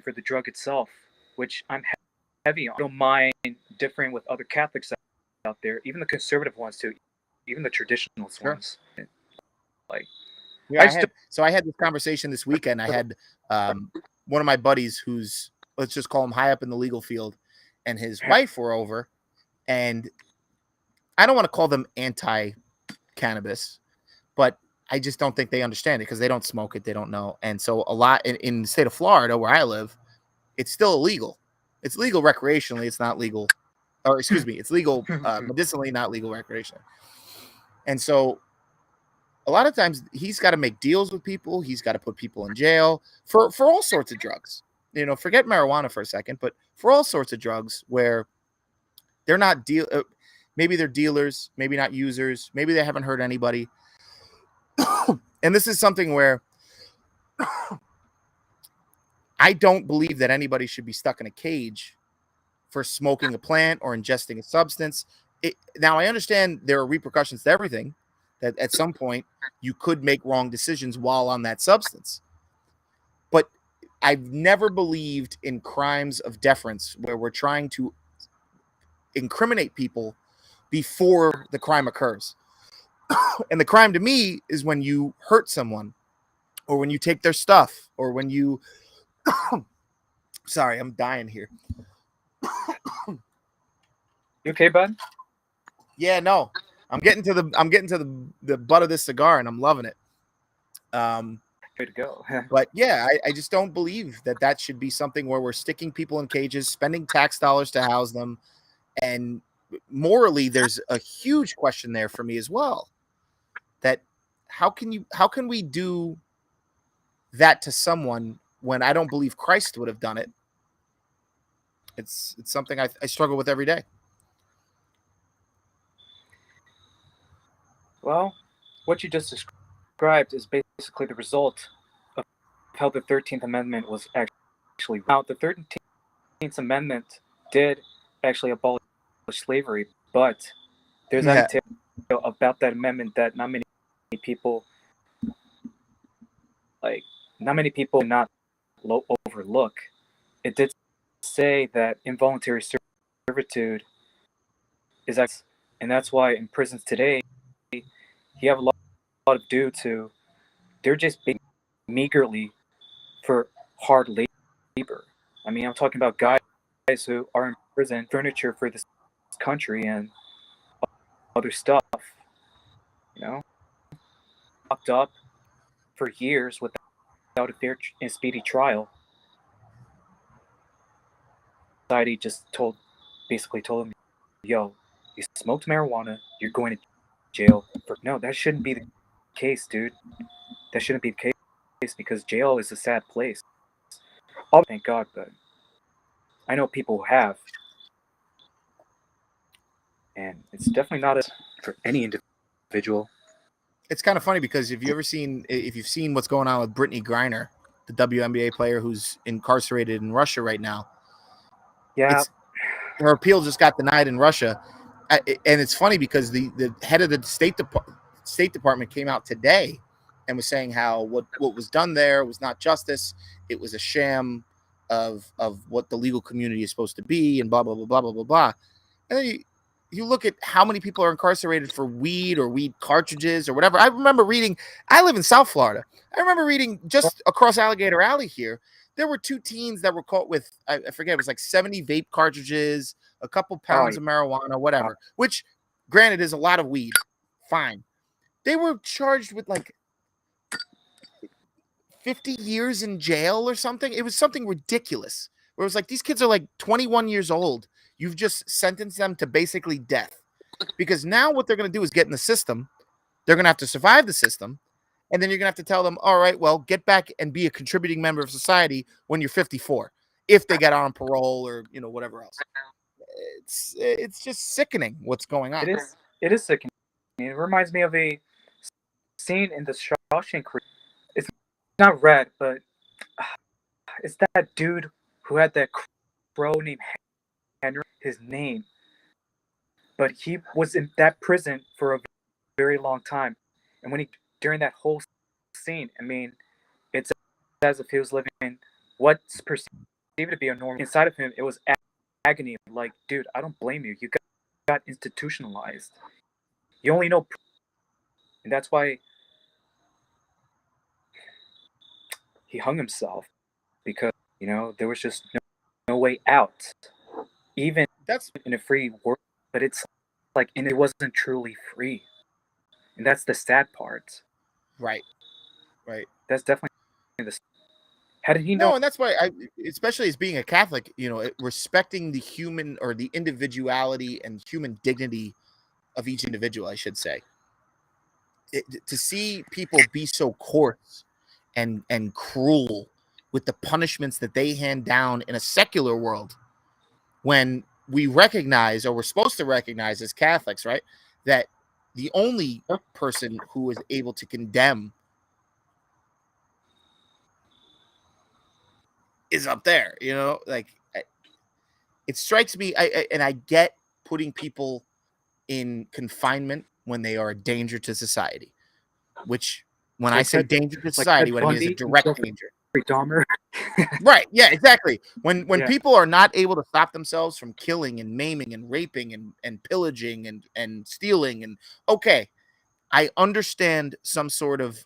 for the drug itself, which I'm heavy on. I don't mind differing with other Catholics out there, even the conservative ones too, even the traditionalist ones. Like, yeah, I had this conversation this weekend. I had one of my buddies who's, let's just call him high up in the legal field, and his wife were over, and I don't want to call them anti-cannabis, but I just don't think they understand it because they don't smoke it. They don't know. And so a lot in the state of Florida where I live, it's still illegal. It's legal recreationally. It's not legal. Or excuse me, it's legal medicinally, not legal recreationally. And so a lot of times he's got to make deals with people. He's got to put people in jail for all sorts of drugs. You know, forget marijuana for a second, but for all sorts of drugs where they're not maybe they're dealers, maybe not users, maybe they haven't hurt anybody. And this is something where I don't believe that anybody should be stuck in a cage for smoking a plant or ingesting a substance. Now, I understand there are repercussions to everything, that at some point you could make wrong decisions while on that substance. But I've never believed in crimes of deference where we're trying to incriminate people before the crime occurs. And the crime to me is when you hurt someone or when you take their stuff or when you sorry, I'm dying here. You okay, bud? Yeah, no. I'm getting to the butt of this cigar and I'm loving it. Way to go. But yeah, I just don't believe that should be something where we're sticking people in cages, spending tax dollars to house them. And morally, there's a huge question there for me as well. That how can we do that to someone when I don't believe Christ would have done it? It's something I struggle with every day. Well, what you just described is basically the result of how the 13th Amendment was actually. Now, the 13th Amendment did actually abolish slavery, but there's that about that amendment that not many people not overlook. It did say that involuntary servitude is, and that's why in prisons today you have a lot of due to they're just being meagerly for hard labor. I mean, I'm talking about guys who are in prison, furniture for this country and other stuff, locked up for years without a fair and speedy trial. Society just basically told him, yo, you smoked marijuana, you're going to jail. No, that shouldn't be the case, dude. That shouldn't be the case because jail is a sad place. Thank God, but I know people who have. And it's definitely not for any individual. It's kind of funny because if you've seen what's going on with Brittany Griner, the WNBA player who's incarcerated in Russia right now. Yeah. Her appeal just got denied in Russia. And it's funny because the head of the State Department came out today and was saying how what was done there was not justice. It was a sham of what the legal community is supposed to be and blah, blah, blah, blah, blah, blah, blah. And then you look at how many people are incarcerated for weed or weed cartridges or whatever. I remember reading, I live in South Florida. I remember reading just across Alligator Alley here, there were 2 teens that were caught with, I forget, it was like 70 vape cartridges, a couple pounds of marijuana, whatever, which granted is a lot of weed. Fine. They were charged with like 50 years in jail or something. It was something ridiculous where it was like, these kids are like 21 years old. You've just sentenced them to basically death because now what they're going to do is get in the system. They're going to have to survive the system. And then you're going to have to tell them, all right, well, get back and be a contributing member of society when you're 54, if they get on parole or, whatever else. It's just sickening what's going on. It is sickening. It reminds me of a scene in the Shawshank. It's not red, but it's that dude who had that crow named Henry, his name. But he was in that prison for a very long time. And during that whole scene, I mean, it's as if he was living what's perceived to be a normal. Inside of him, it was agony. Like, dude, I don't blame you. You got institutionalized. You only know, and that's why he hung himself because there was just no way out, even in a free world. But it's like, and it wasn't truly free, and that's the sad part. Right. That's definitely the. How did he know? No, and that's why especially as being a Catholic, respecting the human or the individuality and human dignity of each individual, I should say. To see people be so coarse and cruel with the punishments that they hand down in a secular world, when we recognize, or we're supposed to recognize as Catholics, right, that the only person who is able to condemn is up there, like it strikes me. I get putting people in confinement when they are a danger to society, which when I say danger to society, what I mean is a direct danger. Right. Yeah, exactly. When people are not able to stop themselves from killing and maiming and raping and pillaging and stealing, and okay, I understand some sort of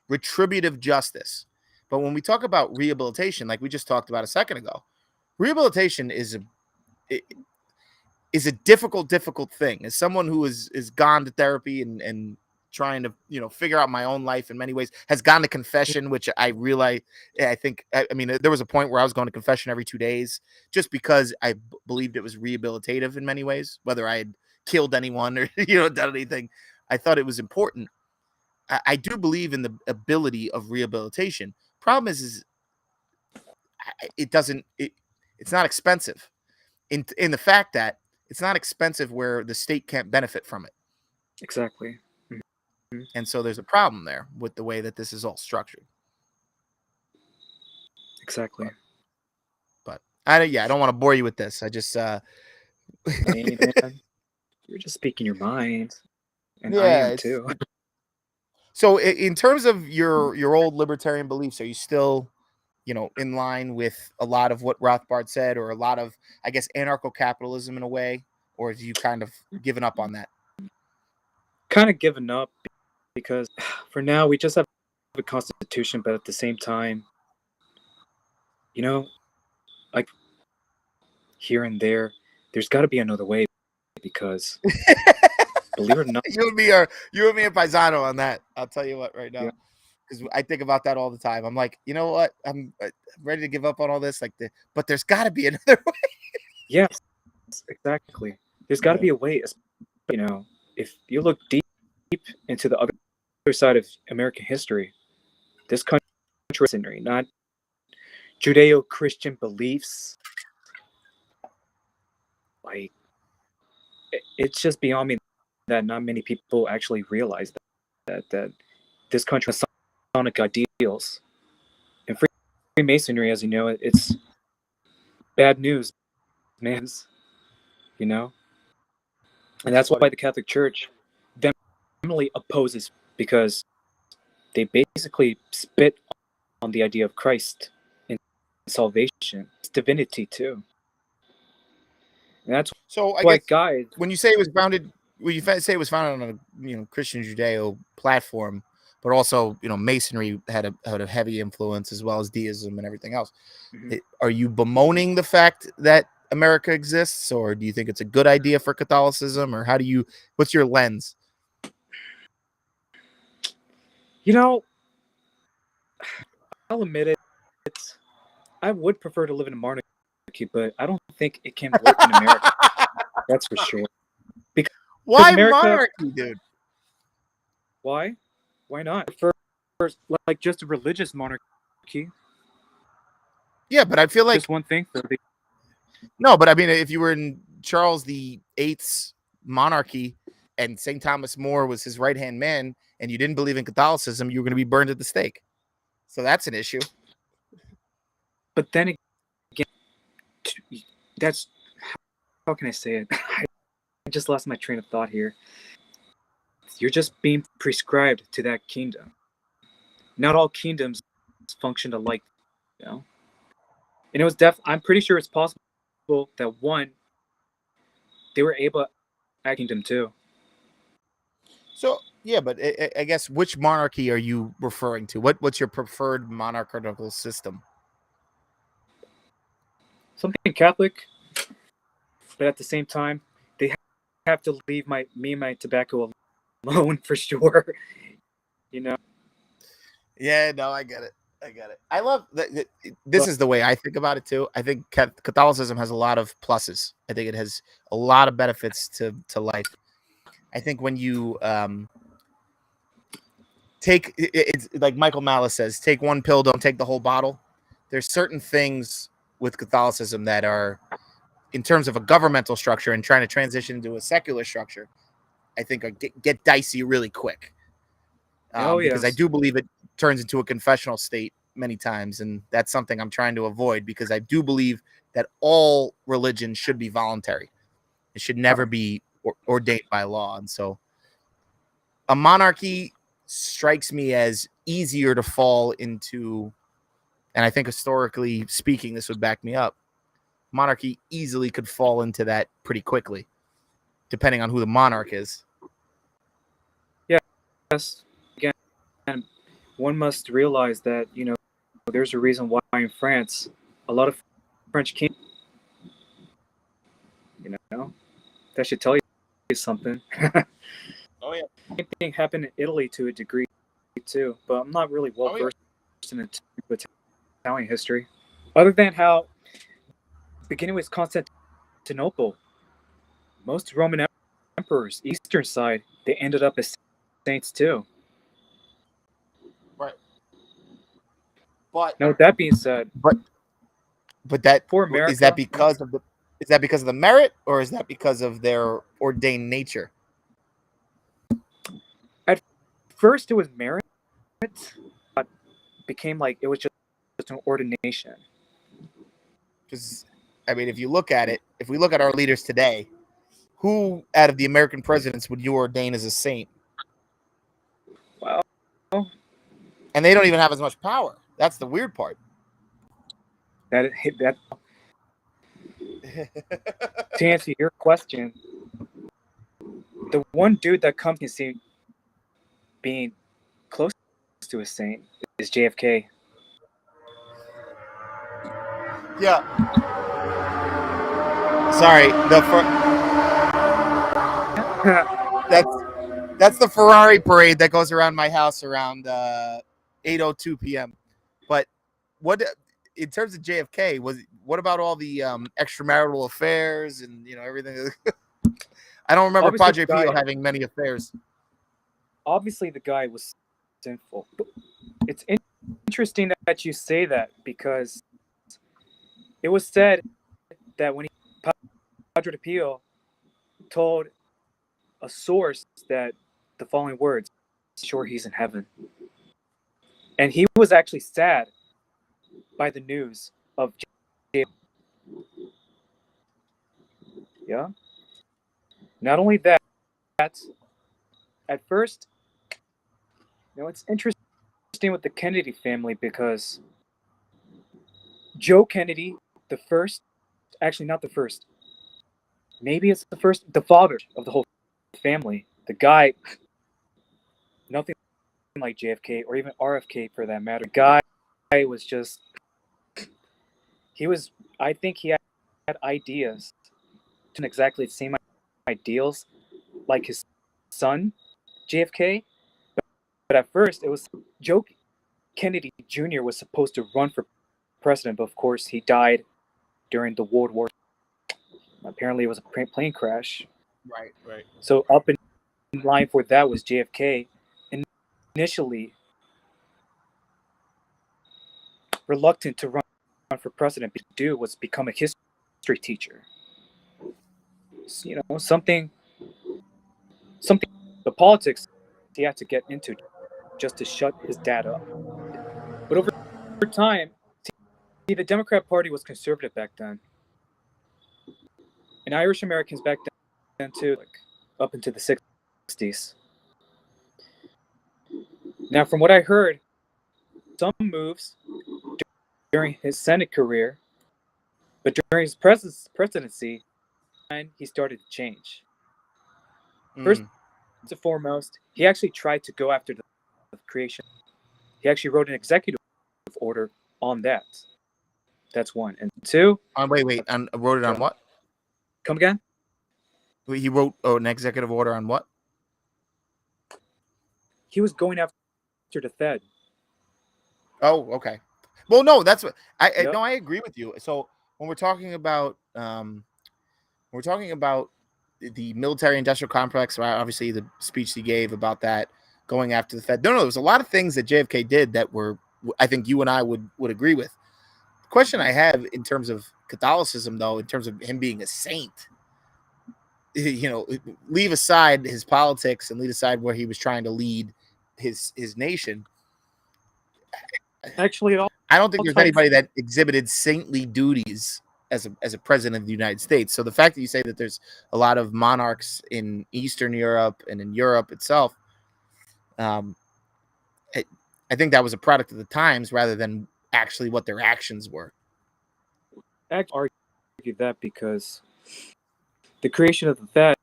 retributive justice. But when we talk about rehabilitation, like we just talked about a second ago, rehabilitation is a difficult thing. As someone who is gone to therapy and trying to figure out my own life in many ways, has gone to confession, which I realize, I mean there was a point where I was going to confession every 2 days just because I believed it was rehabilitative in many ways, whether I had killed anyone or done anything. I thought it was important. I do believe in the ability of rehabilitation. Problem is it's not expensive in the fact that it's not expensive where the state can't benefit from it. Exactly. Mm-hmm. And so there's a problem there with the way that this is all structured. Exactly. But I don't want to bore you with this. I just You're just speaking your mind, and I Yeah. am too. So in terms of your old libertarian beliefs, are you still, in line with a lot of what Rothbard said, or a lot of, I guess, anarcho-capitalism in a way, or have you kind of given up on that? Kind of given up because for now we just have a constitution, but at the same time, you know, like here and there, there's got to be another way because believe it or not, You and me are paisano on that. I'll tell you what right yeah, now, because I think about that all the time. I'm like, you know what? I'm ready to give up on all this, but there's got to be another way. yes, exactly. There's got to Yeah. be a way. If you look deep into the other side of American history, this country is not Judeo-Christian beliefs. Like it's just beyond me that not many people actually realize that this country has Masonic ideals and Freemasonry, as you know, it's bad news, man. You know, and that's why the Catholic Church vehemently opposes because they basically spit on the idea of Christ and salvation, it's divinity too, and that's So I why guess guys. when you say it was founded, say it was founded on a Christian Judeo platform, but also Masonry had a heavy influence, as well as deism and everything else. Mhm. Are you bemoaning the fact that America exists, or do you think it's a good idea for Catholicism, or what's your lens? You know, I'll admit it. I would prefer to live in a monarchy, but I don't think it can work in America. That's for sure. Because Why America, monarchy, dude? why? Why not? First, like just a religious monarchy, Yeah, but I feel like just one thing. no, but I mean, if you were in Charles the Eighth's monarchy and St. Thomas More was his right hand man, and you didn't believe in Catholicism, you were going to be burned at the stake. So that's an issue. But then again, that's how can I say it? I just lost my train of thought here. You're just being prescribed to that kingdom. Not all kingdoms function alike, you know. And it was I'm pretty sure it's possible that one they were able to act kingdom too. So yeah, but I guess which monarchy are you referring to? What's your preferred monarchical system? Something Catholic, but at the same time, they have to leave my tobacco alone for sure. You know. Yeah, no, I get it. I get it. I love that. This But is the way I think about it too. I think Catholicism has a lot of pluses. I think it has a lot of benefits to life. I think when you it's like Michael Malice says, take one pill, don't take the whole bottle. There's certain things with Catholicism that are, in terms of a governmental structure and trying to transition into a secular structure, I think get dicey really quick. oh Because I yes, do believe it turns into a confessional state many times, and that's something I'm trying to avoid, because I do believe that all religion should be voluntary. It should never be ordained by law. And so a monarchy strikes me as easier to fall into, and I think historically speaking, this would back me up. Monarchy easily could fall into that pretty quickly, depending on who the monarch is. yes. Again, one must realize that there's a reason why in France a lot of French kings. You know that should tell you something. Oh yeah. Same thing happened in Italy to a degree too, but I'm not really well versed in Italian history, other than how beginning with Constantinople, most Roman emperors, Eastern side, they ended up as saints too. Right. But Now, with that being said, but but that for is that America, because of the merit, or is that because of their ordained nature? at first it was merit, but became like it was just an ordination. Because I mean, if we look at our leaders today, who out of the American presidents would you ordain as a saint? Well, And they don't even have as much power. That's the weird part. that to answer your question, the one dude that comes to see being close to a saint is JFK. Yeah. Sorry, that's the Ferrari parade that goes around my house around 8:02 p.m. But what in terms of JFK what about all the extramarital affairs and everything? I don't remember Obviously, Padre Pio having many affairs. Obviously, the guy was sinful. But it's interesting that you say that because it was said that when Padre Pio told a source that the following words, "Sure, he's in heaven," and he was actually sad by the news of yeah. Not only that, at first, it's interesting with the Kennedy family because Joe Kennedy, the first, actually not the first, maybe it's the first, the father of the whole family, the guy, nothing like JFK or even RFK for that matter. The guy was just, I think he had ideas, exactly the same ideals like his son, JFK. But at first, it was Joe Kennedy Jr. was supposed to run for president, but of course, he died during the World War. Apparently, it was a plane crash. Right. So up in line for that was JFK. Initially, reluctant to run for president, but to do was become a history teacher. Something the politics he had to get into just to shut his dad up. But over time, the Democrat Party was conservative back then, and Irish Americans back then too, like up into the 60s. Now, from what I heard, some moves during his Senate career, but during his presidency, he started to change. First and foremost, he actually tried to go after the creation. He actually wrote an executive order on that. That's one. And two. Wait. Wrote it on what? Come again? He wrote an executive order on what? He was going after the Fed. Oh, okay. Well, no, that's what I agree with you. So when we're talking about the military-industrial complex, right, obviously the speech he gave about that going after the Fed. No, there's a lot of things that JFK did that I think you and I would agree with. The question I have in terms of Catholicism, though, in terms of him being a saint, leave aside his politics and leave aside where he was trying to lead his nation. Actually, I don't think there's anybody that exhibited saintly duties as a president of the United States. So the fact that you say that there's a lot of monarchs in Eastern Europe and in Europe itself, I think that was a product of the times rather than actually what their actions were. I argue that because the creation of the Fed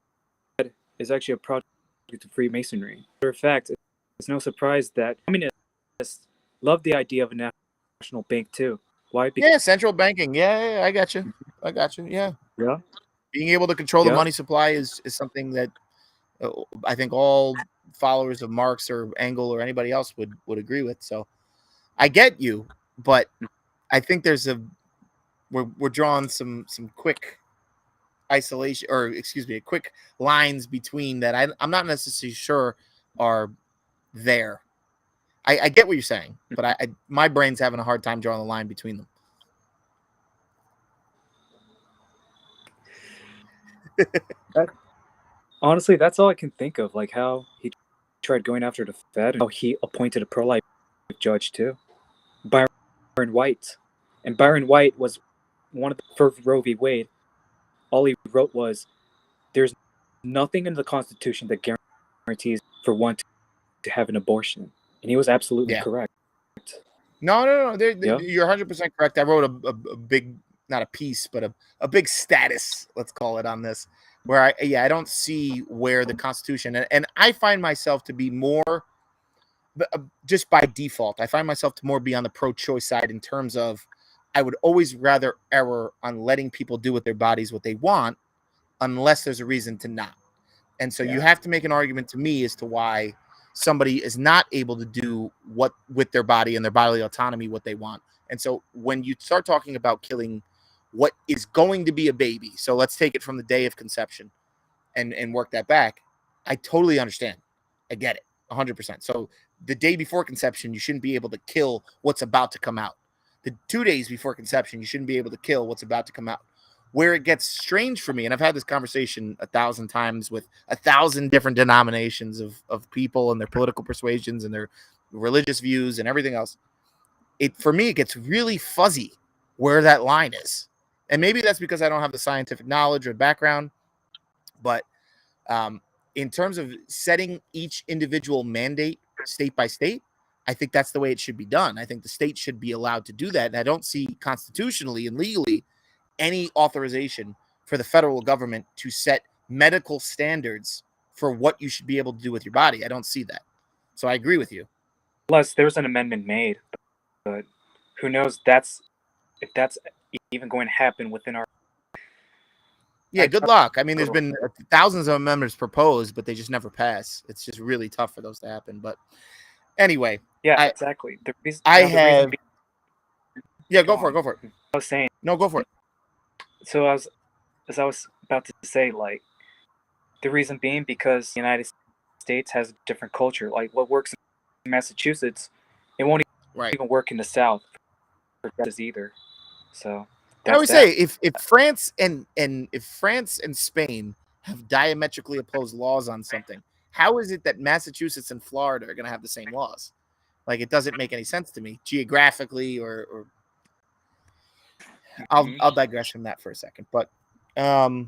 is actually a project of Freemasonry. Matter of fact, it's no surprise that communists love the idea of a national bank too. Why? Because central banking. Yeah, I got you. Yeah. Being able to control the money supply is something that I think all followers of Marx or Engel or anybody else would agree with. So I get you, but I think we're drawing some quick isolation, or excuse me, quick lines between that. I'm not necessarily sure are there. I get what you're saying, but my brain's having a hard time drawing the line between them. Honestly, that's all I can think of. Like how he tried going after the Fed, and how he appointed a pro-life judge too, Byron White, and Byron White was one of the for Roe v. Wade. All he wrote was, "There's nothing in the Constitution that guarantees for one to have an abortion. And he was absolutely correct. No. Yeah. You're 100% correct. I wrote a big, not a piece, but a big status, let's call it, on this, where I don't see where the Constitution, and I find myself to be more, just by default, I find myself to more be on the pro-choice side in terms of I would always rather err on letting people do with their bodies what they want, unless there's a reason to not. And so you have to make an argument to me as to why somebody is not able to do what with their body and their bodily autonomy what they want. And so when you start talking about killing what is going to be a baby, so let's take it from the day of conception and work that back. I totally understand. I get it 100%. So the day before conception, you shouldn't be able to kill what's about to come out. The 2 days before conception, you shouldn't be able to kill what's about to come out. Where it gets strange for me, and I've had this conversation 1,000 times with 1,000 different denominations of people and their political persuasions and their religious views and everything else. For me, it gets really fuzzy where that line is. And maybe that's because I don't have the scientific knowledge or background, but in terms of setting each individual mandate state by state, I think that's the way it should be done. I think the state should be allowed to do that. And I don't see constitutionally and legally any authorization for the federal government to set medical standards for what you should be able to do with your body. I don't see that. So I agree with you. Plus, there was an amendment made, but who knows if that's even going to happen within our... Yeah, good luck. I mean, there's been thousands of amendments proposed, but they just never pass. It's just really tough for those to happen. But anyway. Yeah, exactly. Go for it. I was saying... No, go for it. So as I was about to say, like, the reason being because the United States has a different culture. Like, what works in Massachusetts, it won't even work in the South either. So I always say if France and Spain have diametrically opposed laws on something, how is it that Massachusetts and Florida are going to have the same laws? Like, it doesn't make any sense to me geographically or I'll digress from that for a second. But I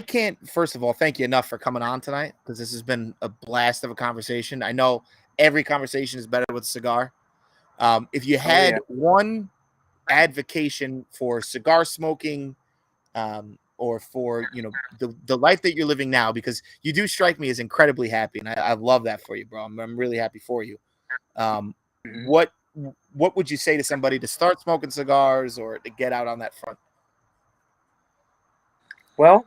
can't, first of all, thank you enough for coming on tonight, because this has been a blast of a conversation. I know every conversation is better with a cigar. If you had one advocation for cigar smoking, or for, you know, the life that you're living now, because you do strike me as incredibly happy, and I love that for you, bro. I'm really happy for you. What would you say to somebody to start smoking cigars or to get out on that front? Well,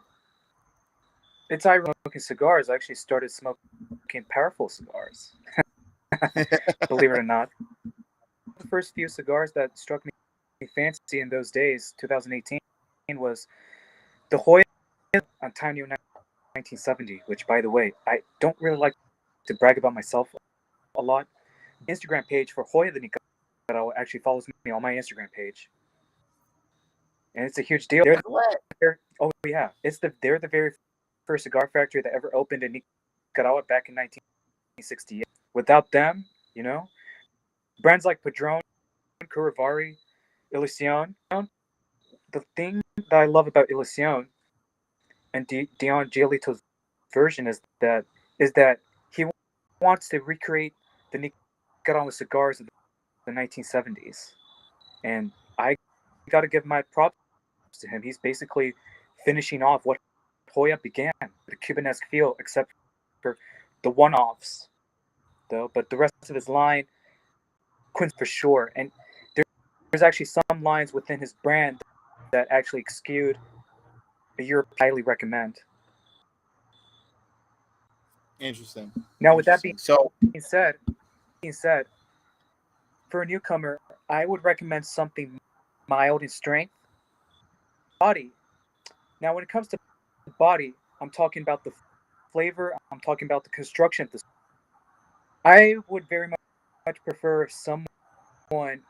it's ironic, smoking cigars. I actually started smoking powerful cigars. Believe it or not. The first few cigars that struck me fancy in those days, 2018, was the Hoya Antonio 1970, which, by the way, I don't really like to brag about myself a lot. Instagram page for Hoya the Nicaragua actually follows me on my Instagram page, and it's a huge deal. Oh yeah, they're the very first cigar factory that ever opened in Nicaragua back in 1968. Without them, you know, brands like Padron, Curavari, Ilusión. The thing that I love about Ilusión and Dion Giolito's version is that he wants to recreate the Nicaraguan cigars of the 1970s, and I got to give my props to him. He's basically finishing off what Hoya began, the Cubanesque feel, except for the one-offs, though. But the rest of his line, Quince for sure. And there's actually some lines within his brand that actually skewed a Europe. Highly recommend. Interesting. Now, with that being said, for a newcomer, I would recommend something mild in strength. Body. Now, when it comes to body, I'm talking about the flavor. I'm talking about the construction of this. I would very much prefer if someone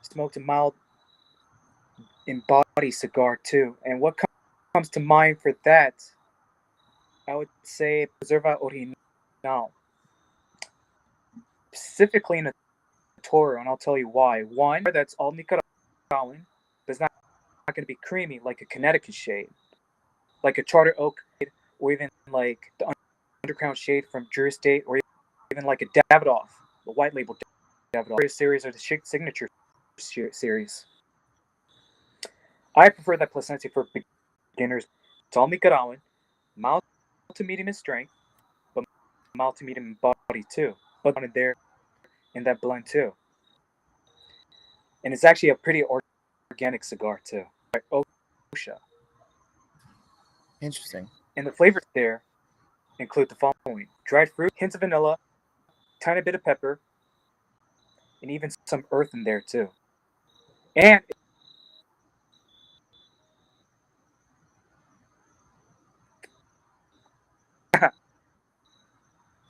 smoked a mild in body cigar too. And what comes to mind for that, I would say Preserva Original. Specifically in a Toro, and I'll tell you why. One, that's all Nicaraguan, but it's not going to be creamy like a Connecticut shade. like a Charter Oak, or even like the Underground Shade from Drew Estate, or even like a Davidoff, the white label Davidoff series, or the Signature series. I prefer that Placencia for beginners. It's all Mikarawan, mild to medium in strength, but mild to medium in body too. But on it there in that blend too. And it's actually a pretty organic cigar too. Right? Osha. Interesting. And the flavors there include the following: dried fruit, hints of vanilla, tiny bit of pepper, and even some earth in there too. And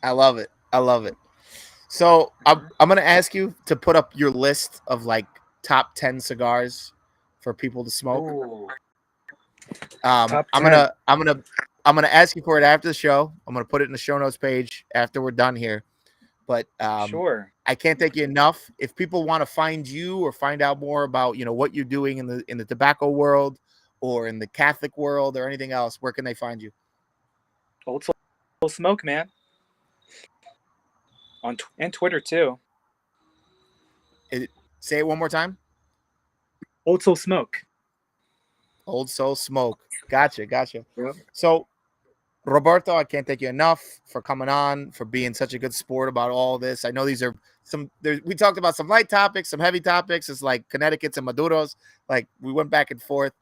I love it. I love it. So I'm gonna ask you to put up your list of like top 10 cigars for people to smoke. ooh, I'm top 10. gonna ask you for it after the show. I'm gonna put it in the show notes page after we're done here. But Sure. I can't thank you enough. If people want to find you or find out more about what you're doing in the tobacco world or in the Catholic world or anything else, where can they find you? Old Soul Smoke, man. And Twitter too. Say it one more time. Old Soul Smoke. Old Soul Smoke. Gotcha. Yep. So, Roberto, I can't thank you enough for coming on, for being such a good sport about all this. I know these are we talked about some light topics, some heavy topics. It's like Connecticut's and Maduros. Like we went back and forth.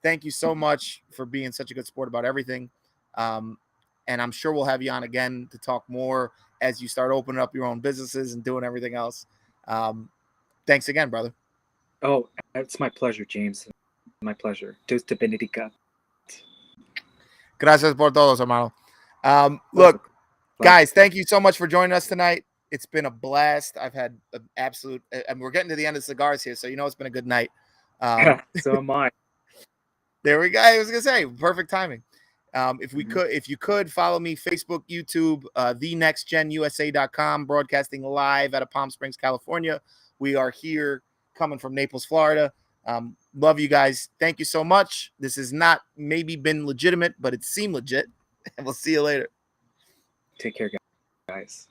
Thank you so much for being such a good sport about everything. And I'm sure we'll have you on again to talk more as you start opening up your own businesses and doing everything else. Thanks again, brother. Oh, it's my pleasure, James. My pleasure. Deus te benedica. Gracias por todos, hermano. Look, guys, thank you so much for joining us tonight. It's been a blast. I've had an absolute, and we're getting to the end of cigars here, so it's been a good night. So am I. There we go. I was gonna say, perfect timing. If you could follow me, Facebook, YouTube, thenextgenusa.com, broadcasting live out of Palm Springs, California. We are here coming from Naples, Florida. Love you guys. Thank you so much. This has not maybe been legitimate, but it seemed legit. And we'll see you later. Take care, guys.